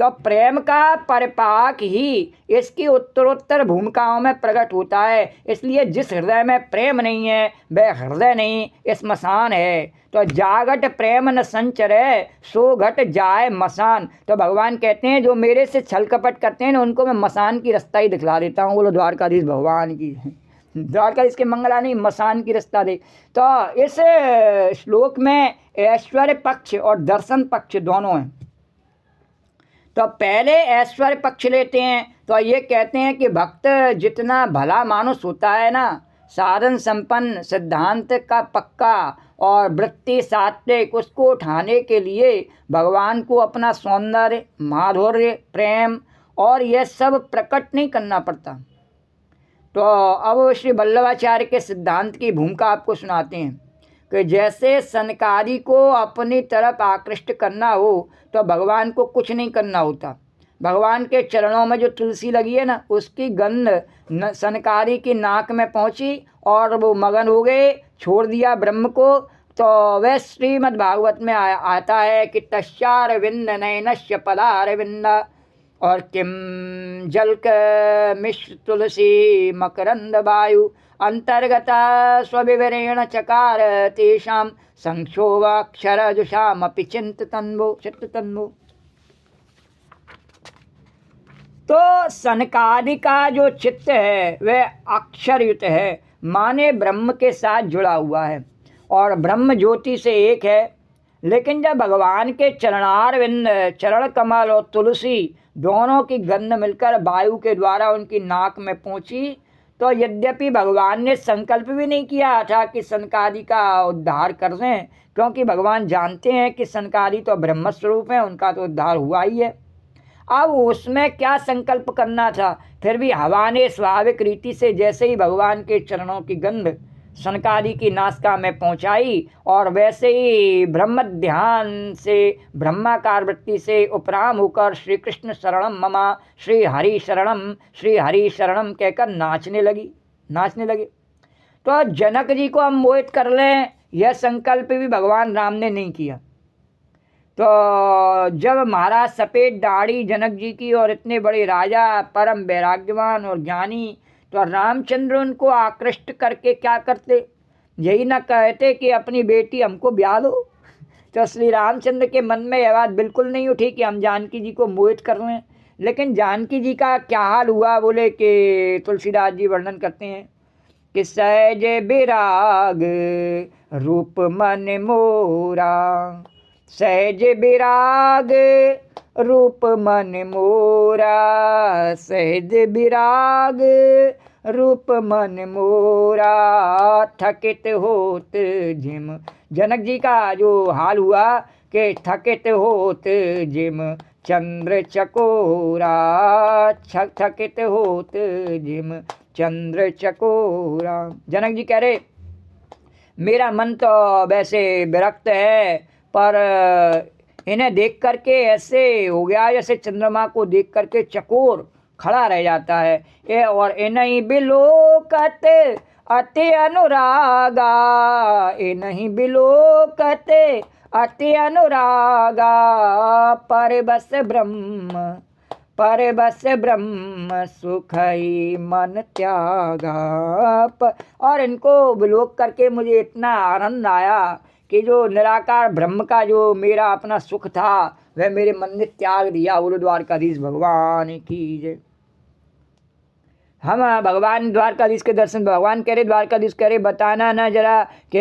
तो प्रेम का परिपाक ही इसकी उत्तरोत्तर भूमिकाओं में प्रकट होता है। इसलिए जिस हृदय में प्रेम नहीं है वह हृदय नहीं, स्मशान है। तो जागट प्रेम न संचरे सो घट जाए मसान। तो भगवान कहते हैं जो मेरे से छल कपट करते हैं ना उनको मैं मसान की रास्ता ही दिखला देता हूँ। बोलो द्वारकाधीश भगवान की। द्वारकाधीश के मंगला नहीं, मसान की रास्ता दे। तो इस श्लोक में ऐश्वर्य पक्ष और दर्शन पक्ष दोनों हैं। तो पहले ऐश्वर्य पक्ष लेते हैं तो ये कहते हैं कि भक्त जितना भला मानुष होता है ना, साधन संपन्न, सिद्धांत का पक्का और वृत्ति सात्विक, उसको उठाने के लिए भगवान को अपना सौंदर्य, माधुर्य, प्रेम और यह सब प्रकट नहीं करना पड़ता। तो अब श्री वल्लभाचार्य के सिद्धांत की भूमिका आपको सुनाते हैं कि जैसे सनकादि को अपनी तरफ आकृष्ट करना हो तो भगवान को कुछ नहीं करना होता। भगवान के चरणों में जो तुलसी लगी है ना, उसकी गंध सनकादि की नाक में पहुंची और वो मगन हो गए, छोड़ दिया ब्रह्म को। तो वह श्रीमद् भागवत में आता है कि तस्यार विंद नयनश्य पदार विंद और किम जलक मिश्र तुलसी मकरंद वायु अंतर्गता स्वविवरेण चकार तेषाम संक्षोभाक्षर जुषाम अपि चित्त तन्वो। तो सनकादि का जो चित्त है वह अक्षरयुक्त है, माने ब्रह्म के साथ जुड़ा हुआ है और ब्रह्म ज्योति से एक है। लेकिन जब भगवान के चरणारविंद, चरण कमल और तुलसी दोनों की गंध मिलकर वायु के द्वारा उनकी नाक में पहुंची, तो यद्यपि भगवान ने संकल्प भी नहीं किया था कि सनकादि का उद्धार कर दें, क्योंकि भगवान जानते हैं कि सनकादि तो ब्रह्म स्वरूप है, उनका तो उद्धार हुआ ही है। अब उसमें क्या संकल्प करना था, फिर भी हवा ने स्वाभाविक रीति से जैसे ही भगवान के चरणों की गंध सनकादि की नासिका में पहुंचाई और वैसे ही ब्रह्म ध्यान से, ब्रह्माकार वृत्ति से उपराम होकर श्री कृष्ण शरणम ममा, श्री हरि शरणम कहकर नाचने लगे। तो जनक जी को हम मोहित कर लें, यह संकल्प भी भगवान राम ने नहीं किया। तो जब महाराज सफ़ेद दाढ़ी जनक जी की और इतने बड़े राजा, परम वैराग्यवान और ज्ञानी, तो रामचंद्र उनको आकृष्ट करके क्या करते, यही ना कहते कि अपनी बेटी हमको ब्याह दो। तो श्री रामचंद्र के मन में यह बात बिल्कुल नहीं उठी कि हम जानकी जी को मोहित कर लें। लेकिन जानकी जी का क्या हाल हुआ, बोले कि तुलसीदास जी वर्णन करते हैं कि सहज विराग रूप मन मोरा, सहज विराग रूप मन मोरा, सहज विराग रूप मन मोरा, थकित होत जिम। जनक जी का जो हाल हुआ कि थकित होत जिम चंद्र चकोरा, थकित होत जिम चंद्र चकोरा। जनक जी कह रहे मेरा मन तो वैसे विरक्त है, पर इन्हें देख करके ऐसे हो गया जैसे चंद्रमा को देख करके चकोर खड़ा रह जाता है। ये और इन्हीं बिलोकत अति अनुरागा, इन्हीं बिलोकत अति अनुरागा, परबस ब्रह्म सुख ही मन त्यागा। और इनको विलोक करके मुझे इतना आनंद आया कि जो निराकार ब्रह्म का जो मेरा अपना सुख था वह मेरे मन ने त्याग दिया। बोलो द्वारकाधीश भगवान की जय। हम भगवान द्वारकाधीश के दर्शन, भगवान कह रहे, द्वारकाधीश कह रहे बताना ना जरा कि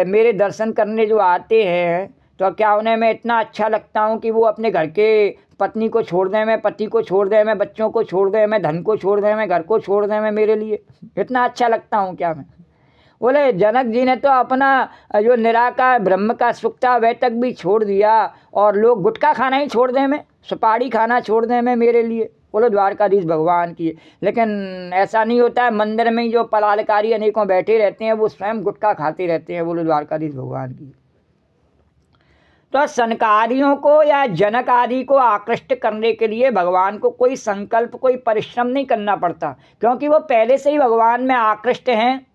मेरे दर्शन करने जो आते हैं तो क्या उन्हें मैं इतना अच्छा लगता हूँ कि वो अपने घर के पत्नी को छोड़ दें, मैं पति को छोड़ दें, मैं बच्चों को छोड़ दें, मैं धन को छोड़ दें, मैं घर को छोड़ दें, मैं मेरे लिए इतना अच्छा लगता हूँ क्या मैं? बोले जनक जी ने तो अपना जो निराकार ब्रह्म का सुख था वह तक भी छोड़ दिया, और लोग गुटखा खाना ही छोड़ दें, मैं सुपारी खाना छोड़ दें मैं मेरे लिए। बोलो द्वारकाधीश भगवान की। लेकिन ऐसा नहीं होता है, मंदिर में जो पलालकारी अनेकों बैठे रहते हैं वो स्वयं गुटखा खाते रहते हैं। बोलो द्वारकाधीश भगवान की। तो सनकादियों को या जनक आदि को आकृष्ट करने के लिए भगवान को कोई संकल्प, कोई परिश्रम नहीं करना पड़ता, क्योंकि वो पहले से ही भगवान में आकृष्ट हैं,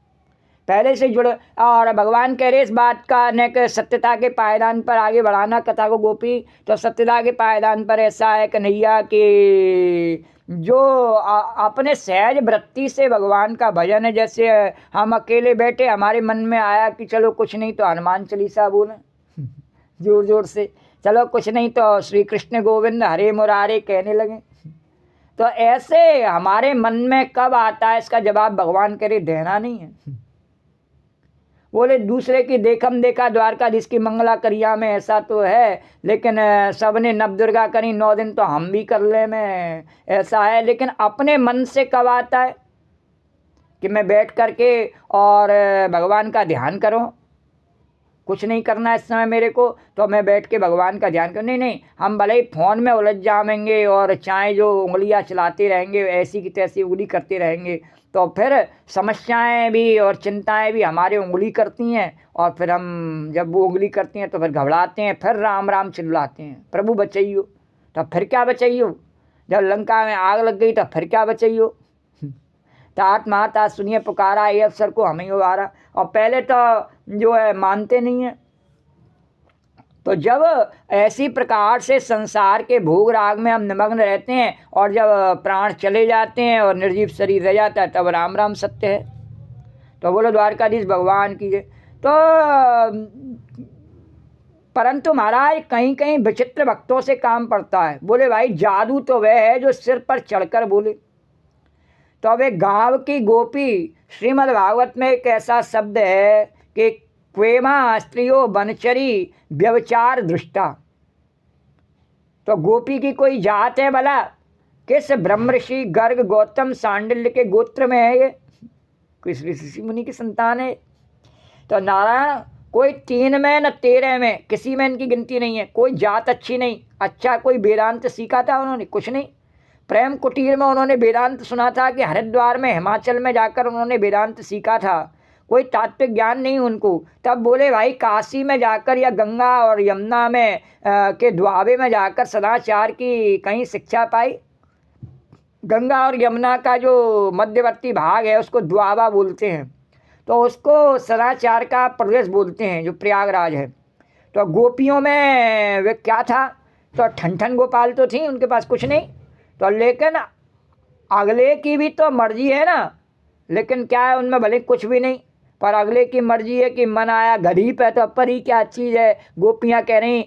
पहले से जुड़े। और भगवान कह रहे इस बात का न कि सत्यता के पायदान पर आगे बढ़ाना कथा को गोपी। तो सत्यता के पायदान पर ऐसा है कन्हैया कि जो अपने सहज वृत्ति से भगवान का भजन है, जैसे हम अकेले बैठे हमारे मन में आया कि चलो कुछ नहीं तो हनुमान चालीसा बोलें जोर जोर से, चलो कुछ नहीं तो श्री कृष्ण गोविंद हरे मुरारे कहने लगे। तो ऐसे हमारे मन में कब आता है इसका जवाब भगवान करे देना नहीं है। बोले दूसरे की देखम देखा द्वारकाधीश की मंगला करिया में, ऐसा तो है, लेकिन सबने नवदुर्गा करी 9 दिन तो हम भी कर ले में, ऐसा है। लेकिन अपने मन से कब आता है कि मैं बैठ करके और भगवान का ध्यान करूं? कुछ नहीं करना इस समय मेरे को, तो मैं बैठ के भगवान का ध्यान करूं? नहीं नहीं, हम भले ही फ़ोन में उलझ जाएंगे और चाहे जो उंगलियां चलाते रहेंगे, ऐसी की तैसी उंगली करते रहेंगे, तो फिर समस्याएं भी और चिंताएं भी हमारे उंगली करती हैं, और फिर हम जब वो उंगली करती हैं तो फिर घबराते हैं, फिर राम राम चिल्लाते हैं, प्रभु बचाइयो। तो फिर क्या बचाइयो? जब लंका में आग लग गई तो फिर क्या बचाइयो? तात माता सुनिए पुकारा, ये अवसर को हमें उबारा। और पहले तो जो है मानते नहीं हैं। तो जब ऐसी प्रकार से संसार के भोग राग में हम निमग्न रहते हैं और जब प्राण चले जाते हैं और निर्जीव शरीर रह जाता है, तब राम राम सत्य है। तो बोलो द्वारकाधीश भगवान की जय। तो परंतु महाराज कहीं कहीं विचित्र भक्तों से काम पड़ता है। बोले भाई जादू तो वह है जो सिर पर चढ़कर बोले। तो अब एक गांव की गोपी, श्रीमद् भागवत में एक ऐसा शब्द है कि क्वेमा स्त्रियो बनचरी व्यवचार दृष्टा। तो गोपी की कोई जात है भला? किस ब्रह्मऋषि गर्ग गौतम सांडिल्य के गोत्र में है ये? किस ऋषि मुनि की संतान है? तो नारायण कोई 3 में न 13 में, किसी में इनकी गिनती नहीं है। कोई जात अच्छी नहीं। अच्छा कोई वेदांत सीखा था उन्होंने? कुछ नहीं। प्रेम कुटीर में उन्होंने वेदांत सुना था कि हरिद्वार में हिमाचल में जाकर उन्होंने वेदांत सीखा था? कोई तात्विक ज्ञान नहीं उनको। तब बोले भाई काशी में जाकर या गंगा और यमुना में के द्वाबे में जाकर सदाचार की कहीं शिक्षा पाई? गंगा और यमुना का जो मध्यवर्ती भाग है उसको द्वाबा बोलते हैं, तो उसको सदाचार का प्रदेश बोलते हैं जो प्रयागराज है। तो गोपियों में वे क्या था? तो ठन गोपाल तो थी, उनके पास कुछ नहीं। तो लेकिन अगले की भी तो मर्जी है ना। लेकिन क्या है उनमें? भले कुछ भी नहीं, पर अगले की मर्जी है कि मन आया गधी पे, तो पर ही क्या चीज़ है। गोपियाँ कह रही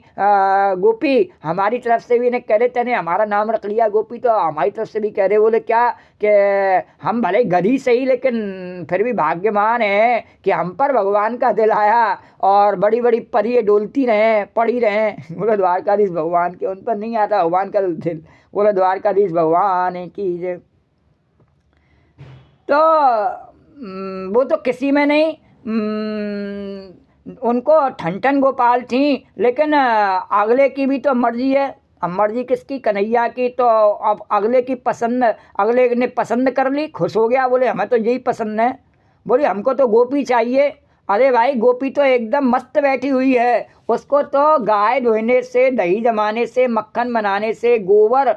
गोपी हमारी तरफ से भी नहीं कह रहे, तेने हमारा नाम रख लिया गोपी, तो हमारी तरफ से भी कह रहे। बोले क्या कि हम भले गधी सही, लेकिन फिर भी भाग्यवान है कि हम पर भगवान का दिल आया और बड़ी बड़ी परियां डोलती रहें, पड़ी रहें। बोले द्वारकाधीश भगवान के, उन पर नहीं आता भगवान का दिल। बोले द्वारकाधीश भगवान की जय। तो वो तो किसी में नहीं। उनको ठन गोपाल थी, लेकिन अगले की भी तो मर्जी है। अब मर्जी किसकी? कन्हैया की। तो अब अगले की पसंद, अगले ने पसंद कर ली, खुश हो गया, बोले हमें तो यही पसंद है। बोले हमको तो गोपी चाहिए। अरे भाई गोपी तो एकदम मस्त बैठी हुई है, उसको तो गाय धोने से, दही जमाने से, मक्खन बनाने से, गोबर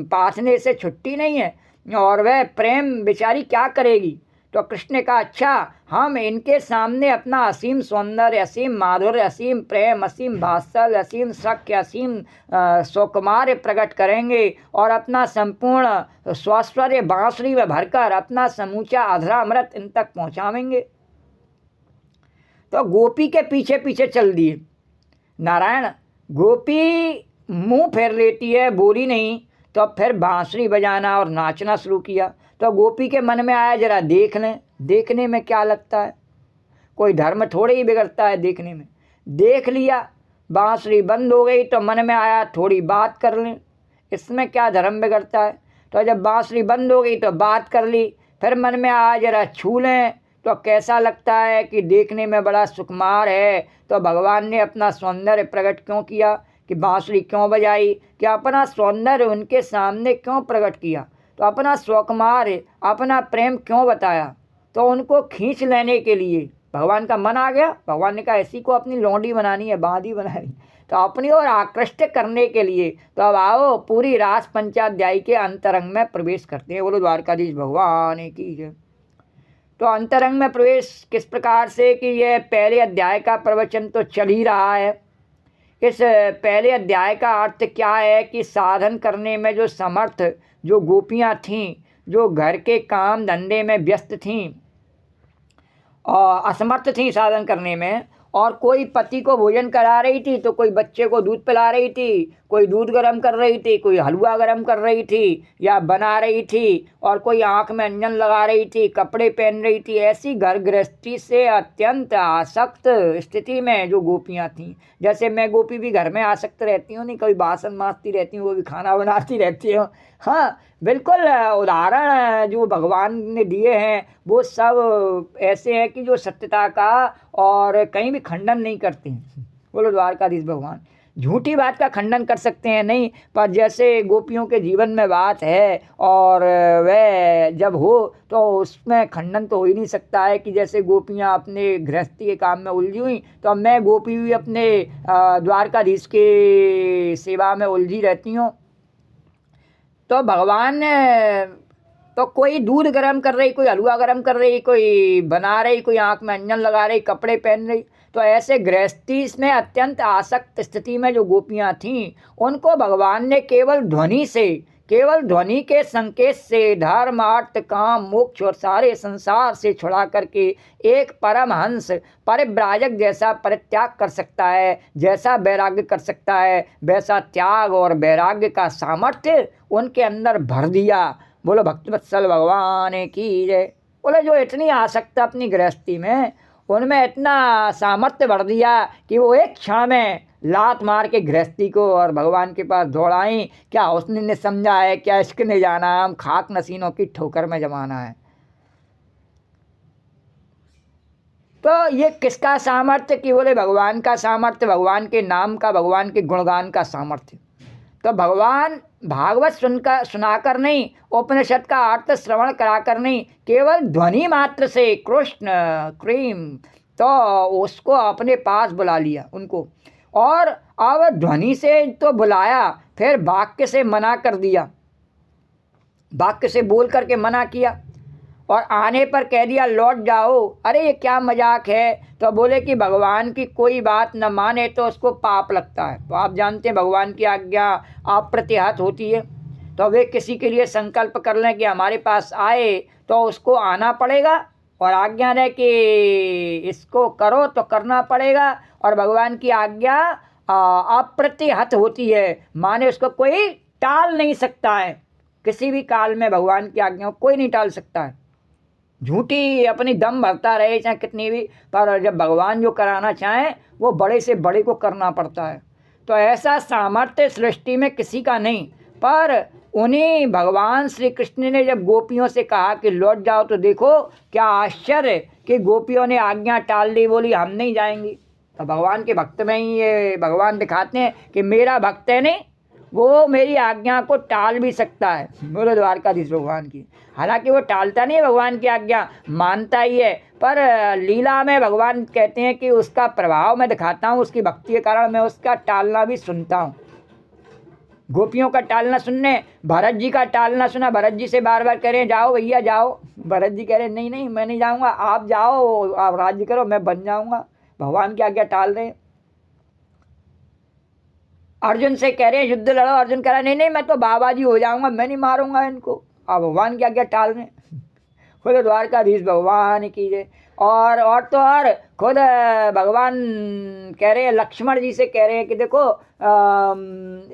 पाथने से छुट्टी नहीं है, और वह प्रेम बेचारी क्या करेगी। तो कृष्ण ने कहा अच्छा हम इनके सामने अपना असीम सौंदर्य, असीम माधुर्य, असीम प्रेम, असीम भाषल, असीम सख्य, असीम सौकुमार्य प्रकट करेंगे और अपना संपूर्ण स्वाश्वर्य बांसुरी में भरकर अपना समूचा अधरामृत इन तक पहुँचावेंगे। तो गोपी के पीछे पीछे चल दिए। नारायण गोपी मुंह फेर लेती है, बोली नहीं, तो फिर बांसुरी बजाना और नाचना शुरू किया। तो गोपी के मन में आया जरा देख लें, देखने में क्या लगता है, कोई धर्म थोड़े ही बिगड़ता है देखने में। देख लिया, बांसुरी बंद हो गई, तो मन में आया थोड़ी बात कर लें, इसमें क्या धर्म बिगड़ता है। तो जब बांसुरी बंद हो गई तो बात कर ली। फिर मन में आया जरा छू लें तो कैसा लगता है कि देखने में बड़ा सुकुमार है। तो भगवान ने अपना सौंदर्य प्रकट क्यों किया, कि बांसुरी क्यों बजाई, कि अपना सौंदर्य उनके सामने क्यों प्रकट किया, तो अपना सुकुमार, अपना प्रेम क्यों बताया। तो उनको खींच लेने के लिए भगवान का मन आ गया। भगवान ने कहा ऐसी को अपनी लौंडी बनानी है, बांधी बनानी, तो अपनी ओर आकृष्ट करने के लिए। तो अब आओ पूरी रास पंचाध्यायी के अंतरंग में प्रवेश करते हैं। बोलो द्वारकाधीश भगवान की जय। तो अंतरंग में प्रवेश किस प्रकार से, कि यह पहले अध्याय का प्रवचन तो चल ही रहा है। इस पहले अध्याय का अर्थ क्या है कि साधन करने में जो समर्थ जो गोपियाँ थीं, जो घर के काम धंधे में व्यस्त थीं और असमर्थ थीं साधन करने में, और कोई पति को भोजन करा रही थी, तो कोई बच्चे को दूध पिला रही थी, कोई दूध गर्म कर रही थी, कोई हलवा गर्म कर रही थी या बना रही थी, और कोई आँख में अंजन लगा रही थी, कपड़े पहन रही थी। ऐसी घर गृहस्थी से अत्यंत आसक्त स्थिति में जो गोपियाँ थीं, जैसे मैं गोपी भी घर में आसक्त रहती हूँ, नहीं कभी बासन मांजती रहती हूँ, वो भी खाना बनाती रहती हूँ। हाँ बिल्कुल, उदाहरण जो भगवान ने दिए हैं वो सब ऐसे हैं कि जो सत्यता का और कहीं भी खंडन नहीं करते हैं। बोलो द्वारकाधीश भगवान। झूठी बात का खंडन कर सकते हैं नहीं, पर जैसे गोपियों के जीवन में बात है और वह जब हो तो उसमें खंडन तो हो ही नहीं सकता है कि जैसे गोपियाँ अपने गृहस्थी के काम में उलझी हुई, तो अब मैं गोपी भी अपने द्वारकाधीश के सेवा में उलझी रहती हूँ। तो भगवान तो कोई दूध गर्म कर रही, कोई हलवा गर्म कर रही, कोई बना रही, कोई आँख में अंजन लगा रही, कपड़े पहन रही। तो ऐसे गृहस्थी में अत्यंत आसक्त स्थिति में जो गोपियाँ थीं, उनको भगवान ने केवल ध्वनि के संकेत से धर्म अर्थ काम मोक्ष और सारे संसार से छुड़ा करके एक परमहंस परिव्राजक जैसा परित्याग कर सकता है, जैसा वैराग्य कर सकता है, वैसा त्याग और वैराग्य का सामर्थ्य उनके अंदर भर दिया। बोलो भक्तवत्सल भगवान की जय। बोले जो इतनी आसक्त अपनी गृहस्थी में, उनमें इतना सामर्थ्य भर दिया कि वो एक क्षण में लात मार के गृहस्थी को और भगवान के पास दौड़ाई। क्या उसने ने समझा है, क्या इश्क ने जाना, हम खाक नसीनों की ठोकर में जमाना है। तो ये किसका सामर्थ्य? कि बोले भगवान का सामर्थ्य, भगवान के नाम का, भगवान के गुणगान का सामर्थ्य। तो भगवान भागवत सुनाकर नहीं, उपनिषद का अर्थ श्रवण कराकर नहीं, केवल ध्वनि मात्र से कृष्ण क्रीम तो उसको अपने पास बुला लिया उनको। और अब ध्वनि से तो बुलाया, फिर वाक्य से मना कर दिया, वाक्य से बोल करके मना किया, और आने पर कह दिया लौट जाओ। अरे ये क्या मजाक है? तो बोले कि भगवान की कोई बात न माने तो उसको पाप लगता है। तो आप जानते हैं भगवान की आज्ञा अप्रतिहत होती है। तो वे किसी के लिए संकल्प कर लें कि हमारे पास आए तो उसको आना पड़ेगा, और आज्ञा है कि इसको करो तो करना पड़ेगा। और भगवान की आज्ञा अप्रतिहत होती है, माने उसको कोई टाल नहीं सकता है। किसी भी काल में भगवान की आज्ञा को कोई नहीं टाल सकता है। झूठी अपनी दम भरता रहे चाहे कितनी भी, पर जब भगवान जो कराना चाहें वो बड़े से बड़े को करना पड़ता है। तो ऐसा सामर्थ्य सृष्टि में किसी का नहीं। पर उन्हीं भगवान श्री कृष्ण ने जब गोपियों से कहा कि लौट जाओ, तो देखो क्या आश्चर्य कि गोपियों ने आज्ञा टाल दी, बोली हम नहीं जाएंगी। तो भगवान के भक्त में ही ये भगवान दिखाते हैं कि मेरा भक्त है नहीं, वो मेरी आज्ञा को टाल भी सकता है। बोलो द्वारकाधीश भगवान की। हालांकि वो टालता नहीं है, भगवान की आज्ञा मानता ही है, पर लीला में भगवान कहते हैं कि उसका प्रभाव मैं दिखाता हूँ, उसकी भक्ति के कारण मैं उसका टालना भी सुनता हूँ। गोपियों का टालना सुनने, भरत जी का टालना सुना। भरत जी से बार बार कह रहे हैं जाओ भैया जाओ, भरत जी कह रहे हैं नहीं नहीं मैं नहीं जाऊँगा, आप जाओ, आप राज्य करो, मैं बन जाऊँगा। भगवान की आज्ञा टाल रहे हैं। अर्जुन से कह रहे हैं युद्ध लड़ो, अर्जुन कह रहा है नहीं नहीं मैं तो बाबा जी हो जाऊंगा, मैं नहीं मारूंगा इनको। आप भगवान की आज्ञा टाल रहे हैं। खुद द्वारकाधीश भगवान की जय। और तो और खुद भगवान कह रहे हैं, लक्ष्मण जी से कह रहे हैं कि देखो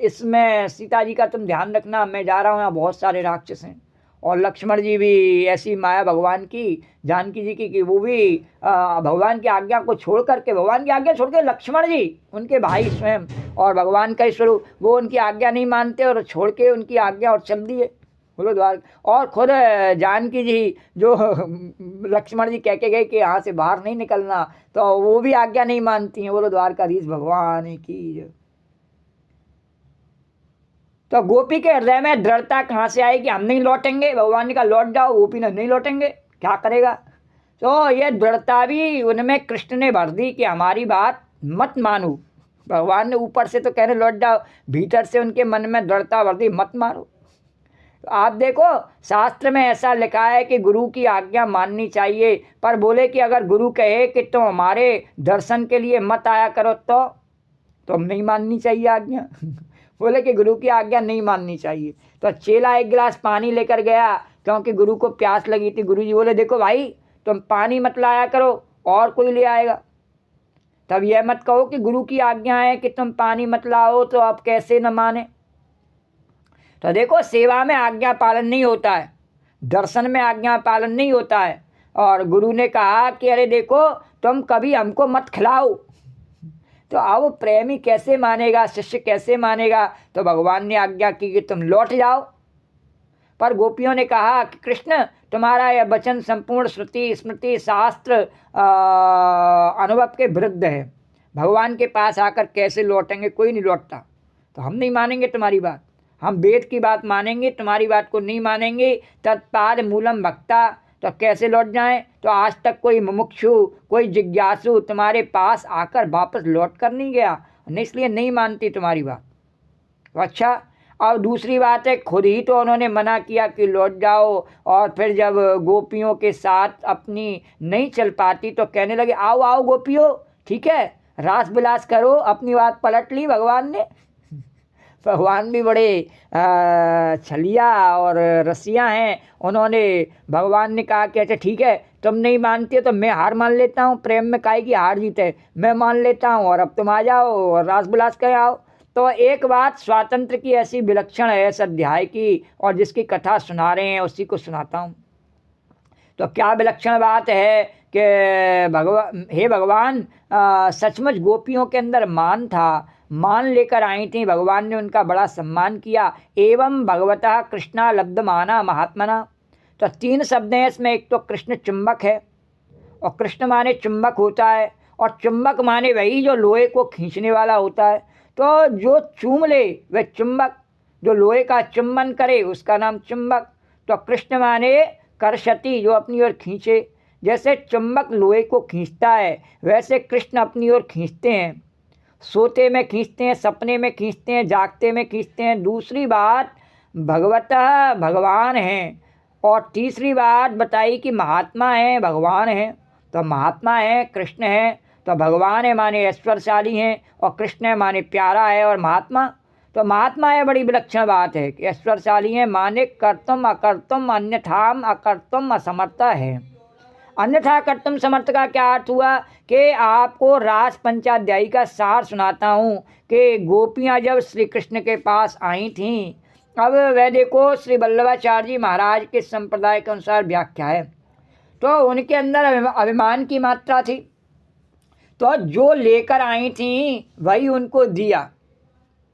इसमें सीता जी का तुम ध्यान रखना, मैं जा रहा हूँ, यहाँ बहुत सारे राक्षस हैं। और लक्ष्मण जी भी ऐसी माया भगवान की, जानकी जी की, कि वो भी भगवान की आज्ञा को छोड़ करके, भगवान की आज्ञा छोड़ के लक्ष्मण जी उनके भाई स्वयं और भगवान का स्वरूप, वो उनकी आज्ञा नहीं मानते और छोड़ के उनकी आज्ञा और चल दिए। बोलो द्वार। और खुद जानकी जी जो लक्ष्मण जी कह के गए कि यहाँ से बाहर नहीं निकलना, तो वो भी आज्ञा नहीं मानती हैं। बोलो द्वारकाधीश भगवान की। तो गोपी के हृदय में दृढ़ता कहाँ से आई कि हम नहीं लौटेंगे? भगवान ने कहा लौट जाओ, गोपी ने नहीं लौटेंगे, क्या करेगा? तो ये दृढ़ता भी उनमें कृष्ण ने भर दी कि हमारी बात मत मानो। भगवान ने ऊपर से तो कह रहे लौट जाओ, भीतर से उनके मन में दृढ़ता भर दी मत मारो। तो आप देखो शास्त्र में ऐसा लिखा है कि गुरु की आज्ञा माननी चाहिए, पर बोले कि अगर गुरु कहे कि तुम हमारे दर्शन के लिए मत आया करो तो हम नहीं माननी चाहिए आज्ञा। बोले कि गुरु की आज्ञा नहीं माननी चाहिए। तो चेला एक गिलास पानी लेकर गया क्योंकि गुरु को प्यास लगी थी। गुरु जी बोले देखो भाई तुम पानी मत लाया करो, और कोई ले आएगा। तब यह मत कहो कि गुरु की आज्ञा है कि तुम पानी मत लाओ तो आप कैसे न माने। तो देखो, सेवा में आज्ञा पालन नहीं होता है, दर्शन में आज्ञा पालन नहीं होता है। और गुरु ने कहा कि अरे देखो, तुम कभी हमको मत खिलाओ, तो अब प्रेमी कैसे मानेगा, शिष्य कैसे मानेगा। तो भगवान ने आज्ञा की कि तुम लौट जाओ। पर गोपियों ने कहा कि कृष्ण, तुम्हारा यह वचन संपूर्ण श्रुति स्मृति शास्त्र अनुभव के विरुद्ध है। भगवान के पास आकर कैसे लौटेंगे, कोई नहीं लौटता। तो हम नहीं मानेंगे तुम्हारी बात, हम वेद की बात मानेंगे, तुम्हारी बात को नहीं मानेंगे। तत्पाद मूलम भक्ता, तो कैसे लौट जाएं। तो आज तक कोई मुमुक्षु, कोई जिज्ञासु तुम्हारे पास आकर वापस लौट कर नहीं गया, इसलिए नहीं मानती तुम्हारी बात। तो अच्छा, और दूसरी बात है, खुद ही तो उन्होंने मना किया कि लौट जाओ, और फिर जब गोपियों के साथ अपनी नहीं चल पाती तो कहने लगे आओ आओ गोपियों, ठीक है, रास विलास करो। अपनी बात पलट ली भगवान ने। भगवान भी बड़े छलिया और रसिया हैं। उन्होंने, भगवान ने कहा कि अच्छा ठीक है, तुम नहीं मानती हो तो मैं हार मान लेता हूँ, प्रेम में काहे की हार जीत है, मैं मान लेता हूँ, और अब तुम आ जाओ और रास विलास कर आओ। तो एक बात स्वातंत्र की ऐसी विलक्षण है इस अध्याय की, और जिसकी कथा सुना रहे हैं उसी को सुनाता हूँ। तो क्या विलक्षण बात है कि हे भगवान, सचमुच गोपियों के अंदर मान था, मान लेकर आई थी। भगवान ने उनका बड़ा सम्मान किया। एवं भगवता कृष्णा लब्धमाना महात्मना। तो 3 शब्द हैं इसमें। एक तो कृष्ण चुंबक है, और कृष्ण माने चुंबक होता है, और चुंबक माने वही जो लोहे को खींचने वाला होता है। तो जो चूम ले वह चुंबक, जो लोहे का चुंबन करे उसका नाम चुंबक। तो कृष्ण माने कर्षति, जो अपनी ओर खींचे। जैसे चुंबक लोहे को खींचता है, वैसे कृष्ण अपनी ओर खींचते हैं। सोते में खींचते हैं, सपने में खींचते हैं, जागते में खींचते हैं। दूसरी बात, भगवतः भगवान हैं। और तीसरी बात बताई कि महात्मा हैं, भगवान हैं। तो महात्मा हैं, कृष्ण हैं। तो भगवान है माने ऐश्वर्यशाली हैं, और कृष्ण है माने प्यारा है, और महात्मा। तो महात्मा है, बड़ी विलक्षण बात है कि ऐश्वर्यशाली हैं माने कर्तुम अकर्तुम अन्यथाम अकर्तुम असमर्था है। अन्यथा कर्तुम समर्थ का क्या अर्थ हुआ कि आपको रास पंचाध्यायी का सार सुनाता हूँ कि गोपियाँ जब श्री कृष्ण के पास आई थीं, अब वह देखो श्री वल्लभाचार्य जी महाराज के संप्रदाय के अनुसार व्याख्या है, तो उनके अंदर अभिमान की मात्रा थी। तो जो लेकर आई थी वही उनको दिया।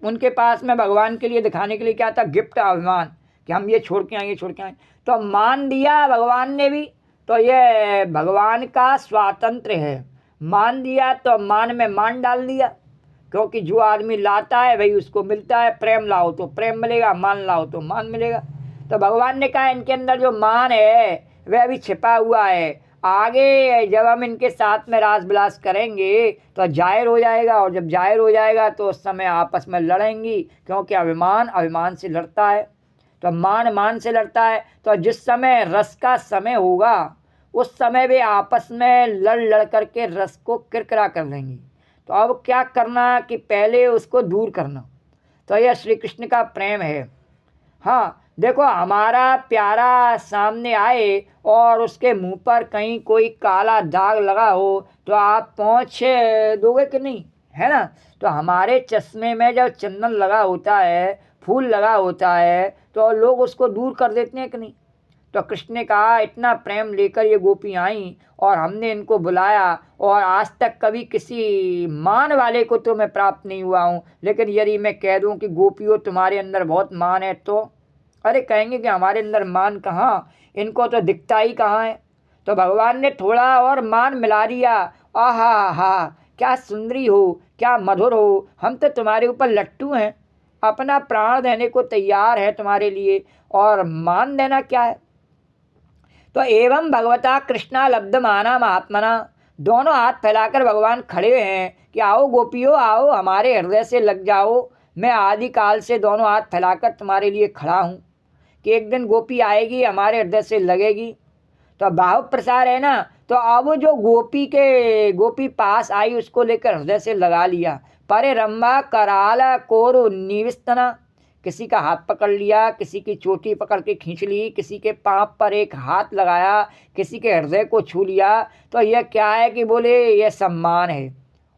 उनके पास में भगवान के लिए दिखाने के लिए क्या था, गिफ्ट, अभिमान, कि हम ये छोड़ के आए, ये छोड़ के आए। तो मान दिया भगवान ने भी। तो ये भगवान का स्वातंत्र्य है। मान दिया तो मान में मान डाल दिया, क्योंकि जो आदमी लाता है वही उसको मिलता है। प्रेम लाओ तो प्रेम मिलेगा, मान लाओ तो मान मिलेगा। तो भगवान ने कहा इनके अंदर जो मान है वह भी छिपा हुआ है। आगे जब हम इनके साथ में रास विलास करेंगे तो जाहिर हो जाएगा, और जब जाहिर हो जाएगा तो उस समय आपस में लड़ेंगी, क्योंकि अभिमान अभिमान से लड़ता है, तो मान मान से लड़ता है। तो जिस समय रस का समय होगा उस समय वे आपस में लड़ लड़ करके रस को किरकिरा कर लेंगी। तो अब क्या करना कि पहले उसको दूर करना। तो यह श्री कृष्ण का प्रेम है। हाँ देखो, हमारा प्यारा सामने आए और उसके मुंह पर कहीं कोई काला दाग लगा हो तो आप पहुँच दोगे कि नहीं, है ना। तो हमारे चश्मे में जब चंदन लगा होता है, फूल लगा होता है, तो लोग उसको दूर कर देते हैं कि नहीं। तो कृष्ण ने कहा इतना प्रेम लेकर ये गोपी आई और हमने इनको बुलाया, और आज तक कभी किसी मान वाले को तो मैं प्राप्त नहीं हुआ हूँ। लेकिन यदि मैं कह दूँ कि गोपियों तुम्हारे अंदर बहुत मान है, तो अरे कहेंगे कि हमारे अंदर मान कहाँ, इनको तो दिखता ही कहाँ है। तो भगवान ने थोड़ा और मान मिला दिया। आहा हा, क्या सुंदरी हो, क्या मधुर हो, हम तो तुम्हारे ऊपर लट्टू हैं, अपना प्राण देने को तैयार है तुम्हारे लिए, और मान देना क्या है। तो एवं भगवता कृष्णा लब्धमाना महात्मना, दोनों हाथ फैलाकर भगवान खड़े हैं कि आओ गोपियों, आओ हमारे हृदय से लग जाओ। मैं आदिकाल से दोनों हाथ फैलाकर तुम्हारे लिए खड़ा हूँ कि एक दिन गोपी आएगी, हमारे हृदय से लगेगी। तो भाव प्रसार है ना। तो अब जो गोपी पास आई उसको लेकर हृदय से लगा लिया। परे रंभा कराल कोरु निविस्तना, किसी का हाथ पकड़ लिया, किसी की चोटी पकड़ के खींच ली, किसी के पाँव पर एक हाथ लगाया, किसी के हृदय को छू लिया। तो यह क्या है कि बोले यह सम्मान है।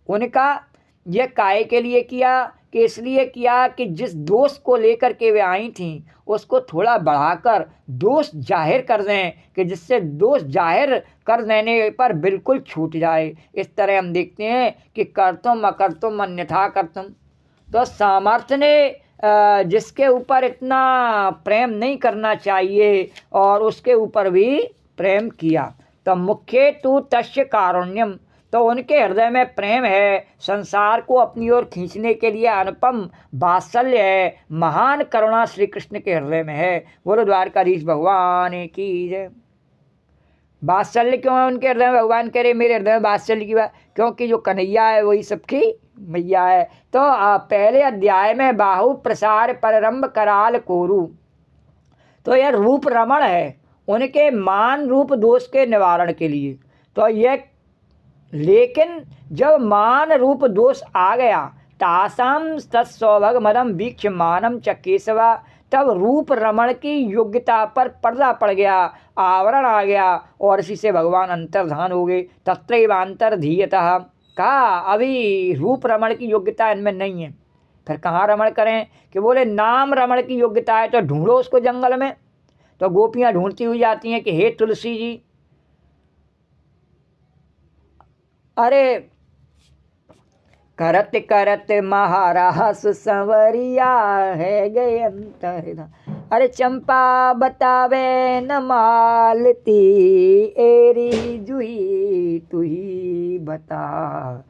उनका यह काहे के लिए किया कि इसलिए किया कि जिस दोष को लेकर के वे आई थीं उसको थोड़ा बढ़ाकर दोष जाहिर कर दें कि जिससे दोष जाहिर कर देने पर बिल्कुल छूट जाए। इस तरह हम देखते हैं कि कर्तुम अकर्तुम अन्यथा कर्तुम। तो सामर्थ्य ने जिसके ऊपर इतना प्रेम नहीं करना चाहिए और उसके ऊपर भी प्रेम किया। तो मुख्य तु तस्य कारुण्यम, तो उनके हृदय में प्रेम है, संसार को अपनी ओर खींचने के लिए अनुपम वात्सल्य है, महान करुणा श्री कृष्ण के हृदय में है। बोलो द्वारकाधीश भगवान की जय। वात्सल्य क्यों है उनके हृदय में? भगवान कह रहे मेरे हृदय में वात्सल्य की बात, क्योंकि जो कन्हैया है वही सबकी मैया है। तो पहले अध्याय में बाहु प्रसार पररंभ कराल कोरु, तो यह रूप रमण है उनके मान रूप दोष के निवारण के लिए। तो यह लेकिन जब मान रूप दोष आ गया तासाम तत्सौभग मदम वीक्ष मानम च केशवा, तब रूप रमण की योग्यता पर पर्दा पड़ गया, आवरण आ गया और इसी से भगवान अंतर्धान हो गए। तत्रैवांतर्धीयतः, कहा अभी रूप रमण की योग्यता इनमें नहीं है, फिर कहाँ रमण करें? कि बोले नाम रमण की योग्यता है तो ढूंढो उसको जंगल में। तो गोपियाँ ढूंढती हुई जाती हैं कि हे तुलसी जी, अरे करत करत महारास संवरिया है गए अंतर, अरे चंपा बतावे न मालती एरी जूही तू ही बता।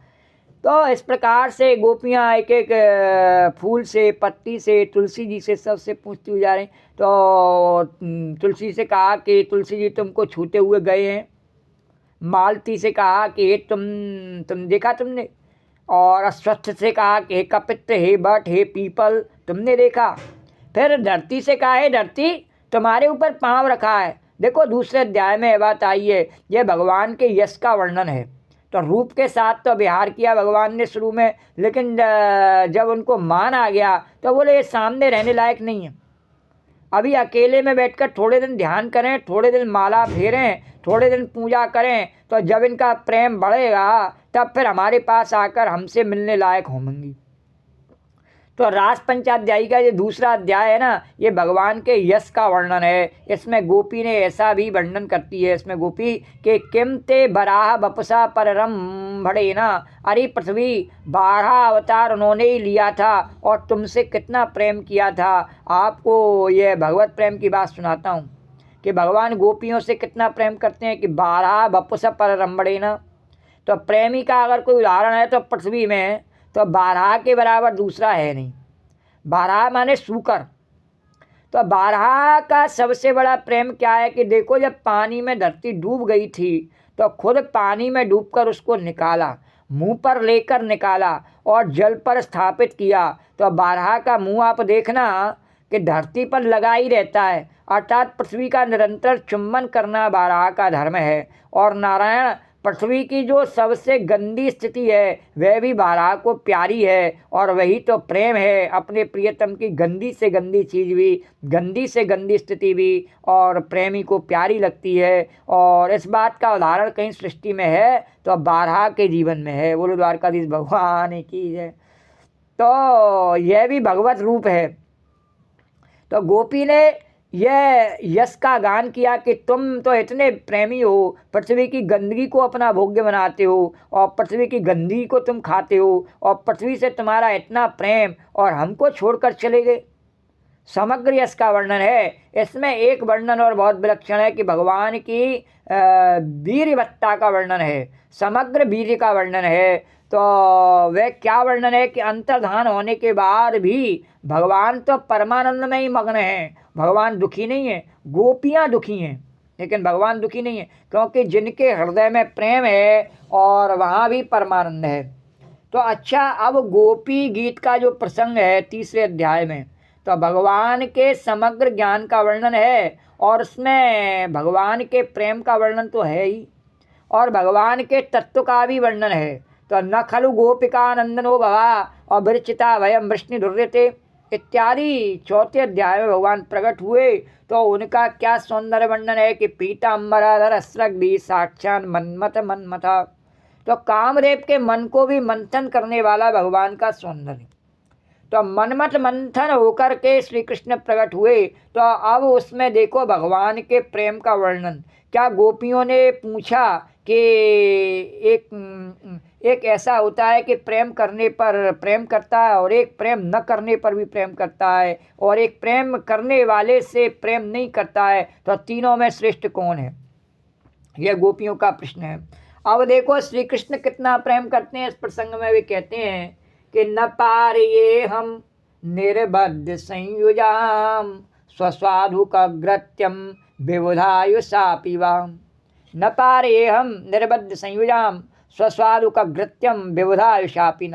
तो इस प्रकार से गोपियाँ एक एक फूल से, पत्ती से, तुलसी जी से, सबसे पूछती हुई जा रही। तो तुलसी से कहा कि तुलसी जी तुमको छूते हुए गए हैं। मालती से कहा कि तुम देखा तुमने? और अश्वत्थ से कहा कि हे कपित्त, हे बट, हे पीपल, तुमने देखा? फिर धरती से कहा है धरती तुम्हारे ऊपर पाँव रखा है। देखो दूसरे अध्याय में यह बात आई है, यह भगवान के यश का वर्णन है। तो रूप के साथ तो विहार किया भगवान ने शुरू में, लेकिन जब उनको मान आ गया तो बोले ये सामने रहने लायक नहीं है। अभी अकेले में बैठकर थोड़े दिन ध्यान करें, थोड़े दिन माला फेरें, थोड़े दिन पूजा करें, तो जब इनका प्रेम बढ़ेगा तब फिर हमारे पास आकर हमसे मिलने लायक होंगी। तो रास पंचाध्यायी का ये दूसरा अध्याय है ना, ये भगवान के यश का वर्णन है। इसमें गोपी ने ऐसा भी वर्णन करती है, इसमें गोपी के किम ते बराह बपसा पररम भड़े ना, अरे पृथ्वी 12 अवतार उन्होंने ही लिया था और तुमसे कितना प्रेम किया था। आपको ये भगवत प्रेम की बात सुनाता हूँ कि भगवान गोपियों से कितना प्रेम करते हैं कि 12 बपसा पररम भड़े ना। तो प्रेमी का अगर कोई उदाहरण है तो पृथ्वी में तो 12 के बराबर दूसरा है नहीं। 12 माने सूकर। तो 12 का सबसे बड़ा प्रेम क्या है कि देखो जब पानी में धरती डूब गई थी तो खुद पानी में डूबकर उसको निकाला, मुंह पर लेकर निकाला और जल पर स्थापित किया। तो 12 का मुंह आप देखना कि धरती पर लगा ही रहता है, अर्थात पृथ्वी का निरंतर चुम्बन करना 12 का धर्म है। और नारायण पृथ्वी की जो सबसे गंदी स्थिति है वह भी 12 को प्यारी है, और वही तो प्रेम है। अपने प्रियतम की गंदी से गंदी चीज़ भी, गंदी से गंदी स्थिति भी और प्रेमी को प्यारी लगती है। और इस बात का उदाहरण कहीं सृष्टि में है तो 12 के जीवन में है। बोलो द्वारकाधीश भगवान की है। तो यह भी भगवत रूप है। तो गोपी ने यह यश का गान किया कि तुम तो इतने प्रेमी हो, पृथ्वी की गंदगी को अपना भोग्य बनाते हो और पृथ्वी की गंदगी को तुम खाते हो, और पृथ्वी से तुम्हारा इतना प्रेम और हमको छोड़कर चले गए। समग्र यश का वर्णन है। इसमें एक वर्णन और बहुत विलक्षण है कि भगवान की वीर्यवत्ता का वर्णन है, समग्र वीर्य का वर्णन है। तो वह क्या वर्णन है कि अंतर्धान होने के बाद भी भगवान तो परमानंद में ही मग्न हैं। भगवान दुखी नहीं है, गोपियाँ दुखी हैं, लेकिन भगवान दुखी नहीं है, क्योंकि जिनके हृदय में प्रेम है और वहाँ भी परमानंद है। तो अच्छा, अब गोपी गीत का जो प्रसंग है 3 अध्याय में, तो भगवान के समग्र ज्ञान का वर्णन है और उसमें भगवान के प्रेम का वर्णन तो है ही, और भगवान के तत्व का भी वर्णन है। तो न खलु गोपिका नंदनो भवा और विरचिता वयम वृष्णि दुर्यते इत्यादि 4 अध्याय में भगवान प्रकट हुए। तो उनका क्या सौंदर्य वर्णन है कि पीताम्बराधर अस्रग्भि साक्षात् मन्मथ मन्मथा। तो कामदेव के मन को भी मंथन करने वाला भगवान का सौंदर्य। तो मनमत मंथन होकर के श्री कृष्ण प्रकट हुए। तो अब उसमें देखो भगवान के प्रेम का वर्णन। क्या गोपियों ने पूछा कि एक ऐसा होता है कि प्रेम करने पर प्रेम करता है और एक प्रेम न करने पर भी प्रेम करता है और एक प्रेम करने वाले से प्रेम नहीं करता है, तो तीनों में श्रेष्ठ कौन है? यह गोपियों का प्रश्न है। अब देखो श्री कृष्ण कितना प्रेम करते हैं। इस प्रसंग में वे कहते हैं कि न पार्ये हम निर्बद्ध संयुजाम स्वस्वाधु कग्रत्यम विबुधायुषापि वाम। न पार्ये हम निर्बद्ध संयुजाम स्वस्वाधु कग्रत्यम विबुधायुषापि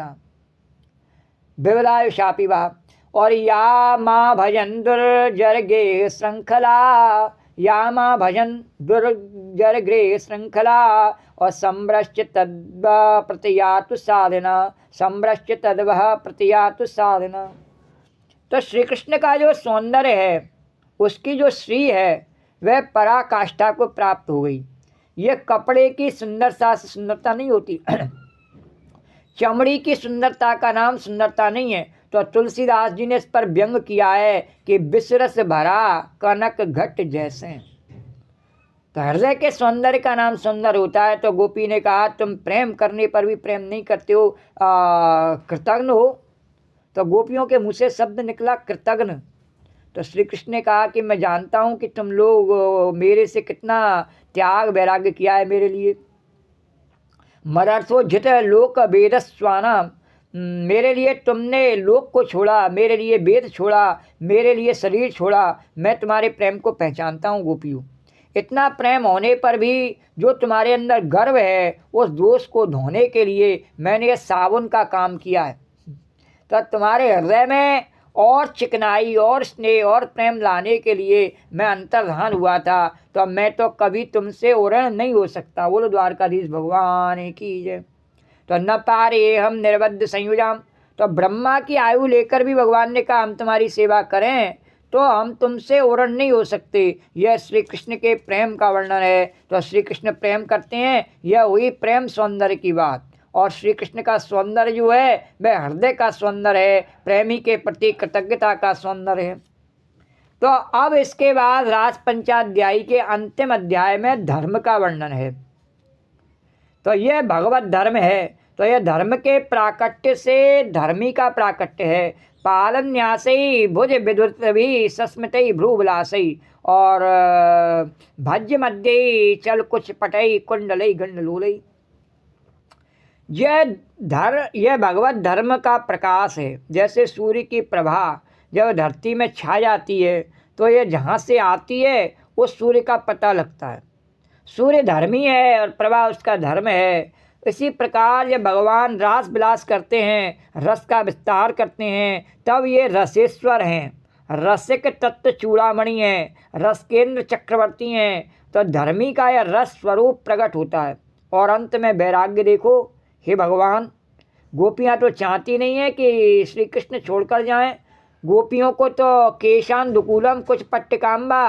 वा। और या माँ भजन दुर्जर्गे श्रृंखला, या माँ भजन दुर्जर्गे श्रृंखला और संभ्रश्च तद्व प्रतियातु साधना, संभ्रश्च तद्व प्रतियातु साधना। तो श्री कृष्ण का जो सौंदर्य है, उसकी जो श्री है, वह पराकाष्ठा को प्राप्त हो गई। ये कपड़े की सुंदरता से सुंदरता नहीं होती चमड़ी की सुंदरता का नाम सुंदरता नहीं है। तो तुलसीदास जी ने इस पर व्यंग किया है कि विसरस भरा कनक घट जैसे। तो हृदय के सौंदर्य का नाम सुंदर होता है। तो गोपी ने कहा तुम प्रेम करने पर भी प्रेम नहीं करते हो, कृतघ्न हो। तो गोपियों के मुँह से शब्द निकला कृतघ्न। तो श्री कृष्ण ने कहा कि मैं जानता हूँ कि तुम लोग मेरे से कितना त्याग वैराग्य किया है मेरे लिए। मदर्थो जित लोक वेदस्वाना, मेरे लिए तुमने लोक को छोड़ा, मेरे लिए वेद छोड़ा, मेरे लिए शरीर छोड़ा। मैं तुम्हारे प्रेम को पहचानता हूँ गोपियों। इतना प्रेम होने पर भी जो तुम्हारे अंदर गर्व है, उस दोष को धोने के लिए मैंने ये साबुन का काम किया है। तो तुम्हारे हृदय में और चिकनाई और स्नेह और प्रेम लाने के लिए मैं अंतर्धान हुआ था। तो मैं तो कभी तुमसे उरण नहीं हो सकता। बोलो द्वारकाधीश भगवान की जय। तो न पारे हम निर्बद्ध संयुजाम। तो ब्रह्मा की आयु लेकर भी भगवान ने कहा हम तुम्हारी सेवा करें तो हम तुमसे उरण नहीं हो सकते। यह श्री कृष्ण के प्रेम का वर्णन है। तो श्री कृष्ण प्रेम करते हैं, यह हुई प्रेम सौंदर्य की बात। और श्री कृष्ण का सौंदर्य जो है वह हृदय का सौंदर्य है, प्रेमी के प्रति कृतज्ञता का सौंदर्य है। तो अब इसके बाद रास पंचाध्यायी के अंतिम अध्याय में धर्म का वर्णन है। तो यह भगवत धर्म है। तो यह धर्म के प्राकट्य से धर्मी का प्राकट्य है। पालन न्यासई भुज विद्युत भी सस्मतई भ्रू विलासई और भज्य मध्य चल कुछ पटई कुंडलई गंडलोलई। यह भगवत धर्म का प्रकाश है। जैसे सूर्य की प्रभा जब धरती में छा जाती है तो यह जहाँ से आती है उस सूर्य का पता लगता है। सूर्य धर्मी है और प्रभा उसका धर्म है। इसी प्रकार जब भगवान रास विलास करते हैं, रस का विस्तार करते हैं, तब ये रसेश्वर हैं, रसिक तत्व चूड़ामणि हैं, रस केंद्र चक्रवर्ती हैं। तो धर्मी का यह रस स्वरूप प्रकट होता है। और अंत में वैराग्य देखो। हे भगवान, गोपियाँ तो चाहती नहीं है कि श्री कृष्ण छोड़कर जाएं। गोपियों को तो केशान दुकूलम कुछ पट्टिकाम्बा,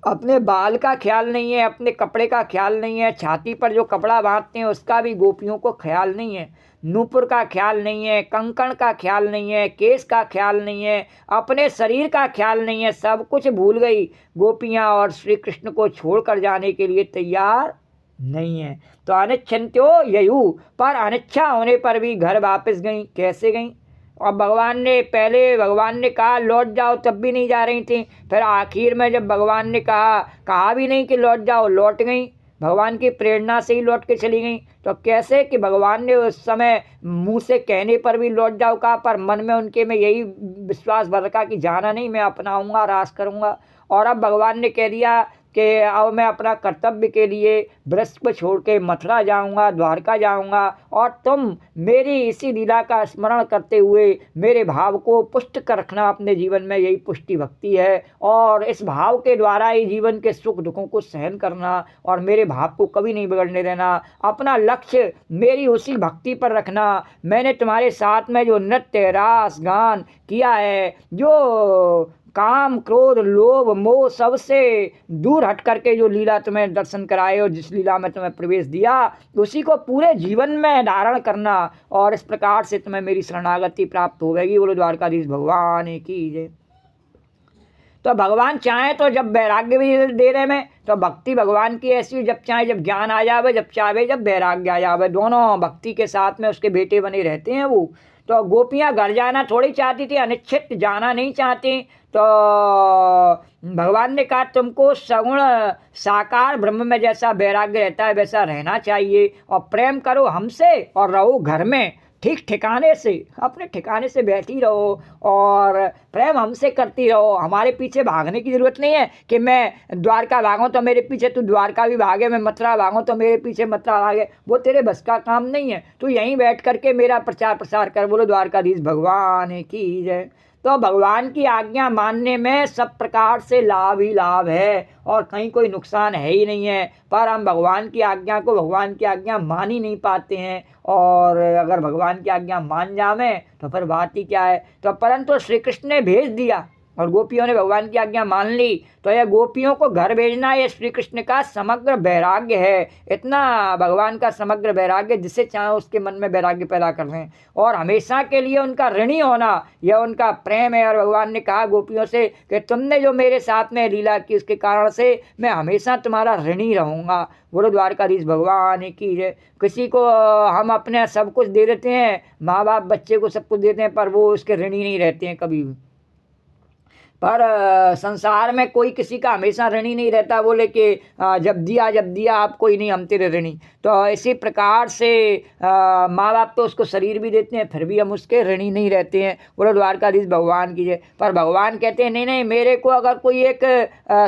अपने बाल का ख्याल नहीं है, अपने कपड़े का ख्याल नहीं है, छाती पर जो कपड़ा बांधते हैं उसका भी गोपियों को ख्याल नहीं है, नूपुर का ख्याल नहीं है, कंकण का ख्याल नहीं है, केस का ख्याल नहीं है, अपने शरीर का ख्याल नहीं है। सब कुछ भूल गई गोपियाँ और श्री कृष्ण को छोड़कर जाने के लिए तैयार नहीं है। तो अनिच्छन्त्यो ययु, पर अनिच्छा होने पर भी घर वापस गई। कैसे गई? और भगवान ने कहा लौट जाओ, तब भी नहीं जा रही थी। फिर आखिर में जब भगवान ने कहा भी नहीं कि लौट जाओ, लौट गई। भगवान की प्रेरणा से ही लौट के चली गई। तो कैसे कि भगवान ने उस समय मुंह से कहने पर भी लौट जाओ कहा, पर मन में उनके में यही विश्वास भर रखा कि जाना नहीं, मैं अपनाऊंगा, रास करूंगा। और अब भगवान ने कह दिया कि अब मैं अपना कर्तव्य के लिए ब्रज को छोड़ के मथुरा जाऊंगा, द्वारका जाऊंगा, और तुम मेरी इसी लीला का स्मरण करते हुए मेरे भाव को पुष्ट कर रखना अपने जीवन में। यही पुष्टि भक्ति है। और इस भाव के द्वारा ही जीवन के सुख दुखों को सहन करना और मेरे भाव को कभी नहीं बिगड़ने देना। अपना लक्ष्य मेरी उसी भक्ति पर रखना। मैंने तुम्हारे साथ में जो नृत्य रास गान किया है, जो काम क्रोध लोभ मोह सबसे दूर हट करके जो लीला तुम्हें दर्शन कराए और जिस लीला में तुम्हें प्रवेश दिया उसी को पूरे जीवन में धारण करना, और इस प्रकार से तुम्हें मेरी शरणागति प्राप्त होगी। बोलो द्वारकाधीश भगवान की जय। तो भगवान चाहे तो जब वैराग्य भी दे रहे में, तो भक्ति भगवान की ऐसी जब चाहे जब ज्ञान आ जावे, जब चाहे जब वैराग्य आ जावे, दोनों भक्ति के साथ में उसके बेटे बने रहते हैं वो। तो गोपियाँ घर जाना थोड़ी चाहती थी, अनिश्चित जाना नहीं चाहती। तो भगवान ने कहा तुमको सगुण साकार ब्रह्म में जैसा वैराग्य रहता है वैसा रहना चाहिए, और प्रेम करो हमसे और रहो घर में ठीक ठिकाने से, अपने ठिकाने से बैठी रहो और प्रेम हमसे करती रहो। हमारे पीछे भागने की ज़रूरत नहीं है कि मैं द्वारका भागूं तो मेरे पीछे तू द्वारका भी भागे, मैं मथुरा भागूं तो मेरे पीछे मथुरा भागे, वो तेरे बस का काम नहीं है। तू यहीं बैठ करके मेरा प्रचार प्रसार कर। बोलो द्वारकाधीश भगवान की जय। तो भगवान की आज्ञा मानने में सब प्रकार से लाभ ही लाभ है और कहीं कोई नुकसान है ही नहीं है। पर हम भगवान की आज्ञा को भगवान की आज्ञा मान ही नहीं पाते हैं, और अगर भगवान की आज्ञा मान जावें तो फिर बात ही क्या है। तो परंतु श्री कृष्ण ने भेज दिया और गोपियों ने भगवान की आज्ञा मान ली, तो यह गोपियों को घर भेजना ये श्री कृष्ण का समग्र वैराग्य है। इतना भगवान का समग्र वैराग्य, जिसे चाहे उसके मन में वैराग्य पैदा कर लें और हमेशा के लिए उनका ऋणी होना, यह उनका प्रेम है। और भगवान ने कहा गोपियों से कि तुमने जो मेरे साथ में लीला की उसके कारण से मैं हमेशा तुम्हारा ऋणी रहूँगा। बोलो द्वारकाधीश भगवान की जय। किसी को हम अपने सब कुछ दे देते हैं, माँ बाप बच्चे को सब कुछ देते हैं, पर वो उसके ऋणी नहीं रहते हैं कभी भी। पर संसार में कोई किसी का हमेशा ऋणी नहीं रहता। बोले कि जब दिया आप कोई नहीं, हम तेरे ऋणी। तो इसी प्रकार से माँ बाप तो उसको शरीर भी देते हैं, फिर भी हम उसके ऋणी नहीं रहते हैं। बोलो द्वारकाधीश भगवान की जय। पर भगवान कहते हैं नहीं, मेरे को अगर कोई एक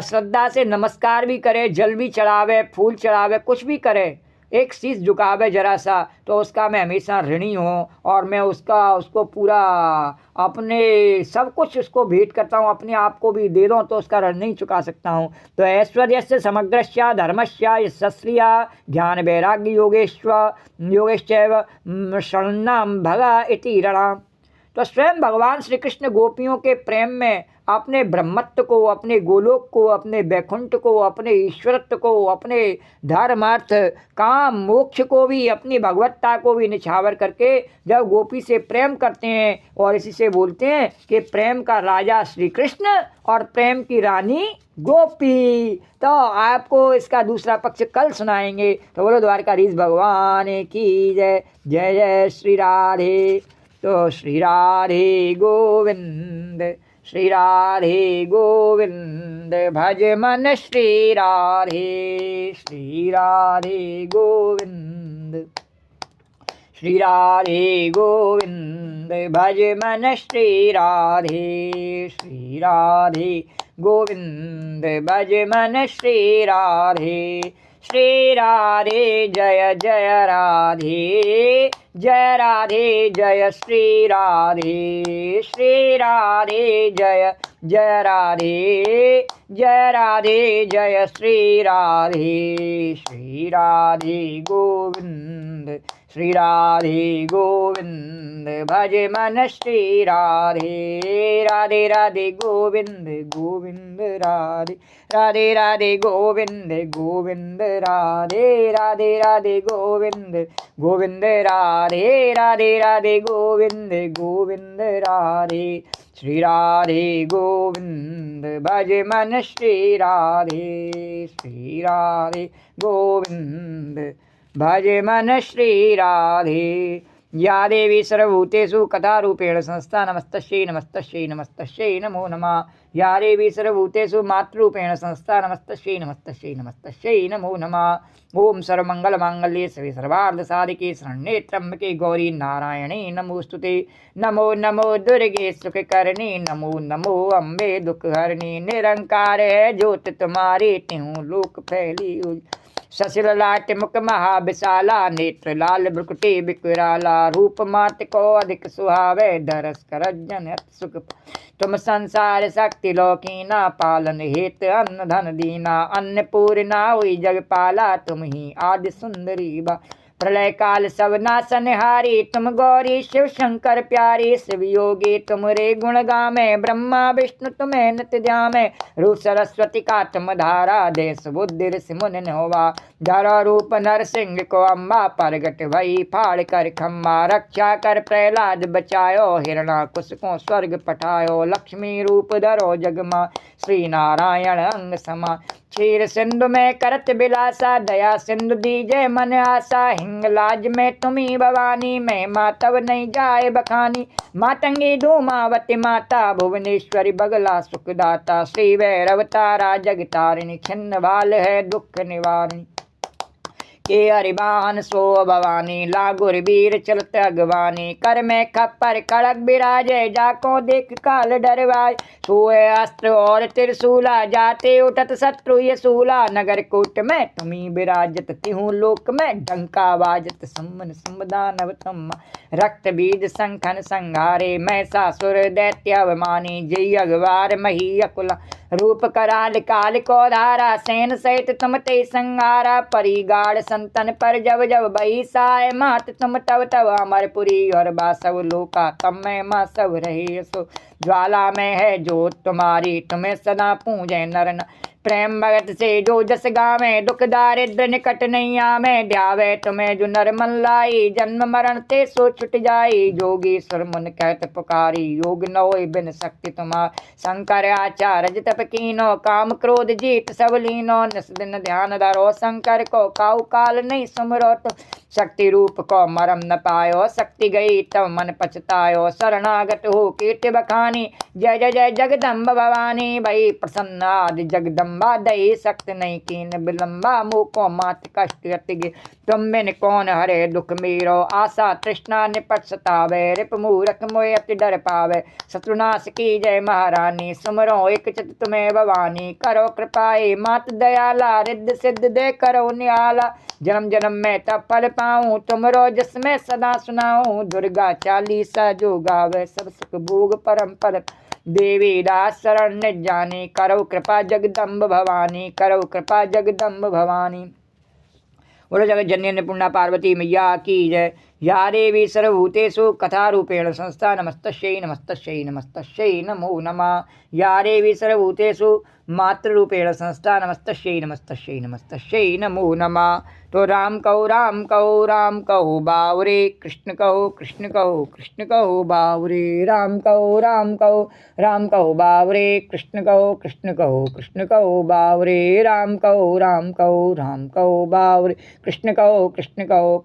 श्रद्धा से नमस्कार भी करे, जल भी चढ़ावे, फूल चढ़ावे, कुछ भी करे, एक शीश झुकावे जरा सा, तो उसका मैं हमेशा ऋणी हूँ और मैं उसको पूरा अपने सब कुछ उसको भेंट करता हूँ, अपने आप को भी दे दूँ तो उसका ऋण नहीं चुका सकता हूँ। तो ऐश्वर्य से समग्रस्या धर्मस्या यशस्रिया ज्ञान वैराग्य योगेश्चैव शरणाम भगा इति रणा। तो स्वयं भगवान श्री कृष्ण गोपियों के प्रेम में अपने ब्रह्मत्व को, अपने गोलोक को, अपने वैकुंठ को, अपने ईश्वरत्व को, अपने धर्म अर्थ काम मोक्ष को भी, अपनी भगवत्ता को भी निछावर करके जब गोपी से प्रेम करते हैं, और इसी से बोलते हैं कि प्रेम का राजा श्री कृष्ण और प्रेम की रानी गोपी। तो आपको इसका दूसरा पक्ष कल सुनाएंगे। तो बोलो द्वारकाधीश भगवान की जय। जय जय श्री राधे। तो श्री राधे गोविंद, श्री राधे गोविंद, भज मन श्री राधे, श्री राधे गोविंद, श्री राधे गोविंद, भज मन श्री राधे, श्री राधे गोविंद, भज मन श्री राधे। श्री राधे जय जय राधे, जय राधे जय श्री राधे, श्री राधे जय जय राधे, जय राधे जय श्री राधे, श्री राधे गोविंद, श्री राधे गोविंद, भज मन श्री राधे। राधे राधे गोविंद गोविंद राधे, राधे राधे गोविंद गोविंद राधे, राधे राधे गोविंद गोविंद राधे, राधे राधे गोविंद गोविंद राधे। श्री राधे गोविंद, भज मन श्री राधे, श्री राधे गोविंद, भज मन श्री राधे। या देवी सर्वभूतेषु कथारूपेण संस्था नमस्तस्यै नमस्तस्यै नमस्तस्यै नमो नमः। या देवी सर्वभूतेषु मातृरूपेण संस्था नमस्तस्यै नमस्तस्यै नमस्तस्यै नमो नमः। ओम सर्वमंगलमांगल्ये शिवे सर्वार्थसाधिके शरण्ये त्र्यंबके गौरी नारायणे नमोस्तुते। नमो नमो दुर्गे सुखकरणी, नमो नमो अम्बे दुखहरणी। निरंकार है ज्योत तुम्हारी, त्यों लोक फैली। ससिल लाट मुख महाविशाला, नेत्र लाल भ्रुकुटी विकराला। रूप मात को अधिक सुहावे, दरस कर जन अति सुख। तुम संसार शक्ति लौकीना, पालन हेत अन्न धन दीना। अन्नपूर्णा हुई जगपाला, तुम ही आदि सुंदरी बा। प्रलय काल सब नासनहारी, तुम गौरी शिव शंकर प्यारी। शिव योगी तुमरे गुण गामे, ब्रह्मा विष्णु तुम्हें नित्य ध्यामे। रूप सरस्वती का तुम धारा, देश बुद्धि ऋषि मुनि होवा। धरो रूप नरसिंह को अम्बा, प्रगट भई फाड़ कर खम्बा। रक्षा कर प्रहलाद बचायो, हिरणाकुश को स्वर्ग पठायो। लक्ष्मी रूप धरो जगमा, श्री नारायण अंग समा। क्षीर सिंधु में करत बिलासा, दया सिंधु दीजे मन आशा। हिंगलाज में तुम्ही भवानी, मैं मातव नहीं जाए बखानी। मातंगी धूमावती माता, भुवनेश्वरी बगला सुखदाता। श्री भैरव तारा जगतारिणी, छिन्न भाल है दुख निवारिणी। के हरिबान सो भवानी, लागुर वीर चलत अगवानी। कर में खप्पर खड़ग बिराजे, जाको देख काल डरवाय। सोए अस्त्र और त्रिशूला, जाते उठत शत्रु ये सूला। नगर कोट में तुम्ही विराजत, तिहु लोक में डंका बाजत। सम्मन सम्मदानव तम्मा, रक्त बीज संखन संहारे। मैं सासुर दैत्य अवमानी, जय अगवार मही अकुला। रूप कराल काल को धारा, सेन सहित तुम ते संहारा। परिगाढ़ संतन पर जब जब बही साय, मात तुम तब तब अमरपुरी और बासव लोका। तब में माँ सब रहे सो, ज्वाला में है जोत तुम्हारी। तुम्हें सदा पूजे नर न, प्रेम भगत से जो जस गावे। दुख दारिद्र निकट नहीं आवे, ध्यावे तुम्हें जो नर मन लाई। जन्म मरण ते सो छुट जाई, जोगी सुर मुन कहत पुकारी। योग न होय बिन शक्ति तुम्हार, शंकर आचार्य तप कीनो। काम क्रोध जीत सब लीनो, निस दिन ध्यान धरो शंकर को। काउ काल नहीं सुमरो तो, शक्ति रूप को मरम न पायो। शक्ति गई तब मन पछतायो, शरणागत हो कीर्ति बखानी। जय जय जय जगदम्ब भवानी, भई प्रसन्न आदि जगदम्बा। दई शक्ति नहीं कीन विलम्बा, मुँह को मात कष्ट अति। तुम बिन कौन हरे दुख मीरो, आशा तृष्णा निपट सतावे। रिप मूरख मोय अति डर पावे, शत्रुनाश की जय महारानी। सुमरो एक चित तुम्हें भवानी, करो कृपाए मात दयाला। रिद्ध सिद्ध दे करो निहाला, जन्म जन्म में तब फल पाऊँ। तुमरो जिसमें सदा सुनाऊँ, दुर्गा चालीसा जो गावे। सब सुख भोग परम पद, देवी दास शरण निज जानी। करो कृपा जगदम्ब भवानी, करो कृपा जगदम्ब भवानी। बोलो जगत जननी अन्नपूर्णा पार्वती मैया की जय। या देवी सर्वभूतेषु कथारूपेण संस्था, नमस्तस्यै नमस्तस्यै नमस्तस्यै नमो नमः। या देवी सर्वभूतेषु मातृरूपेण संस्था, नमस्तस्यै नमस्तस्यै नमस्तस्यै नमो नमः। तो राम कहो बावरे, कृष्ण कहो कृष्ण कहो बावरे। राम कहो बावरे, कृष्ण कहो बावरे। राम कहो बावरे, कृष्ण कहो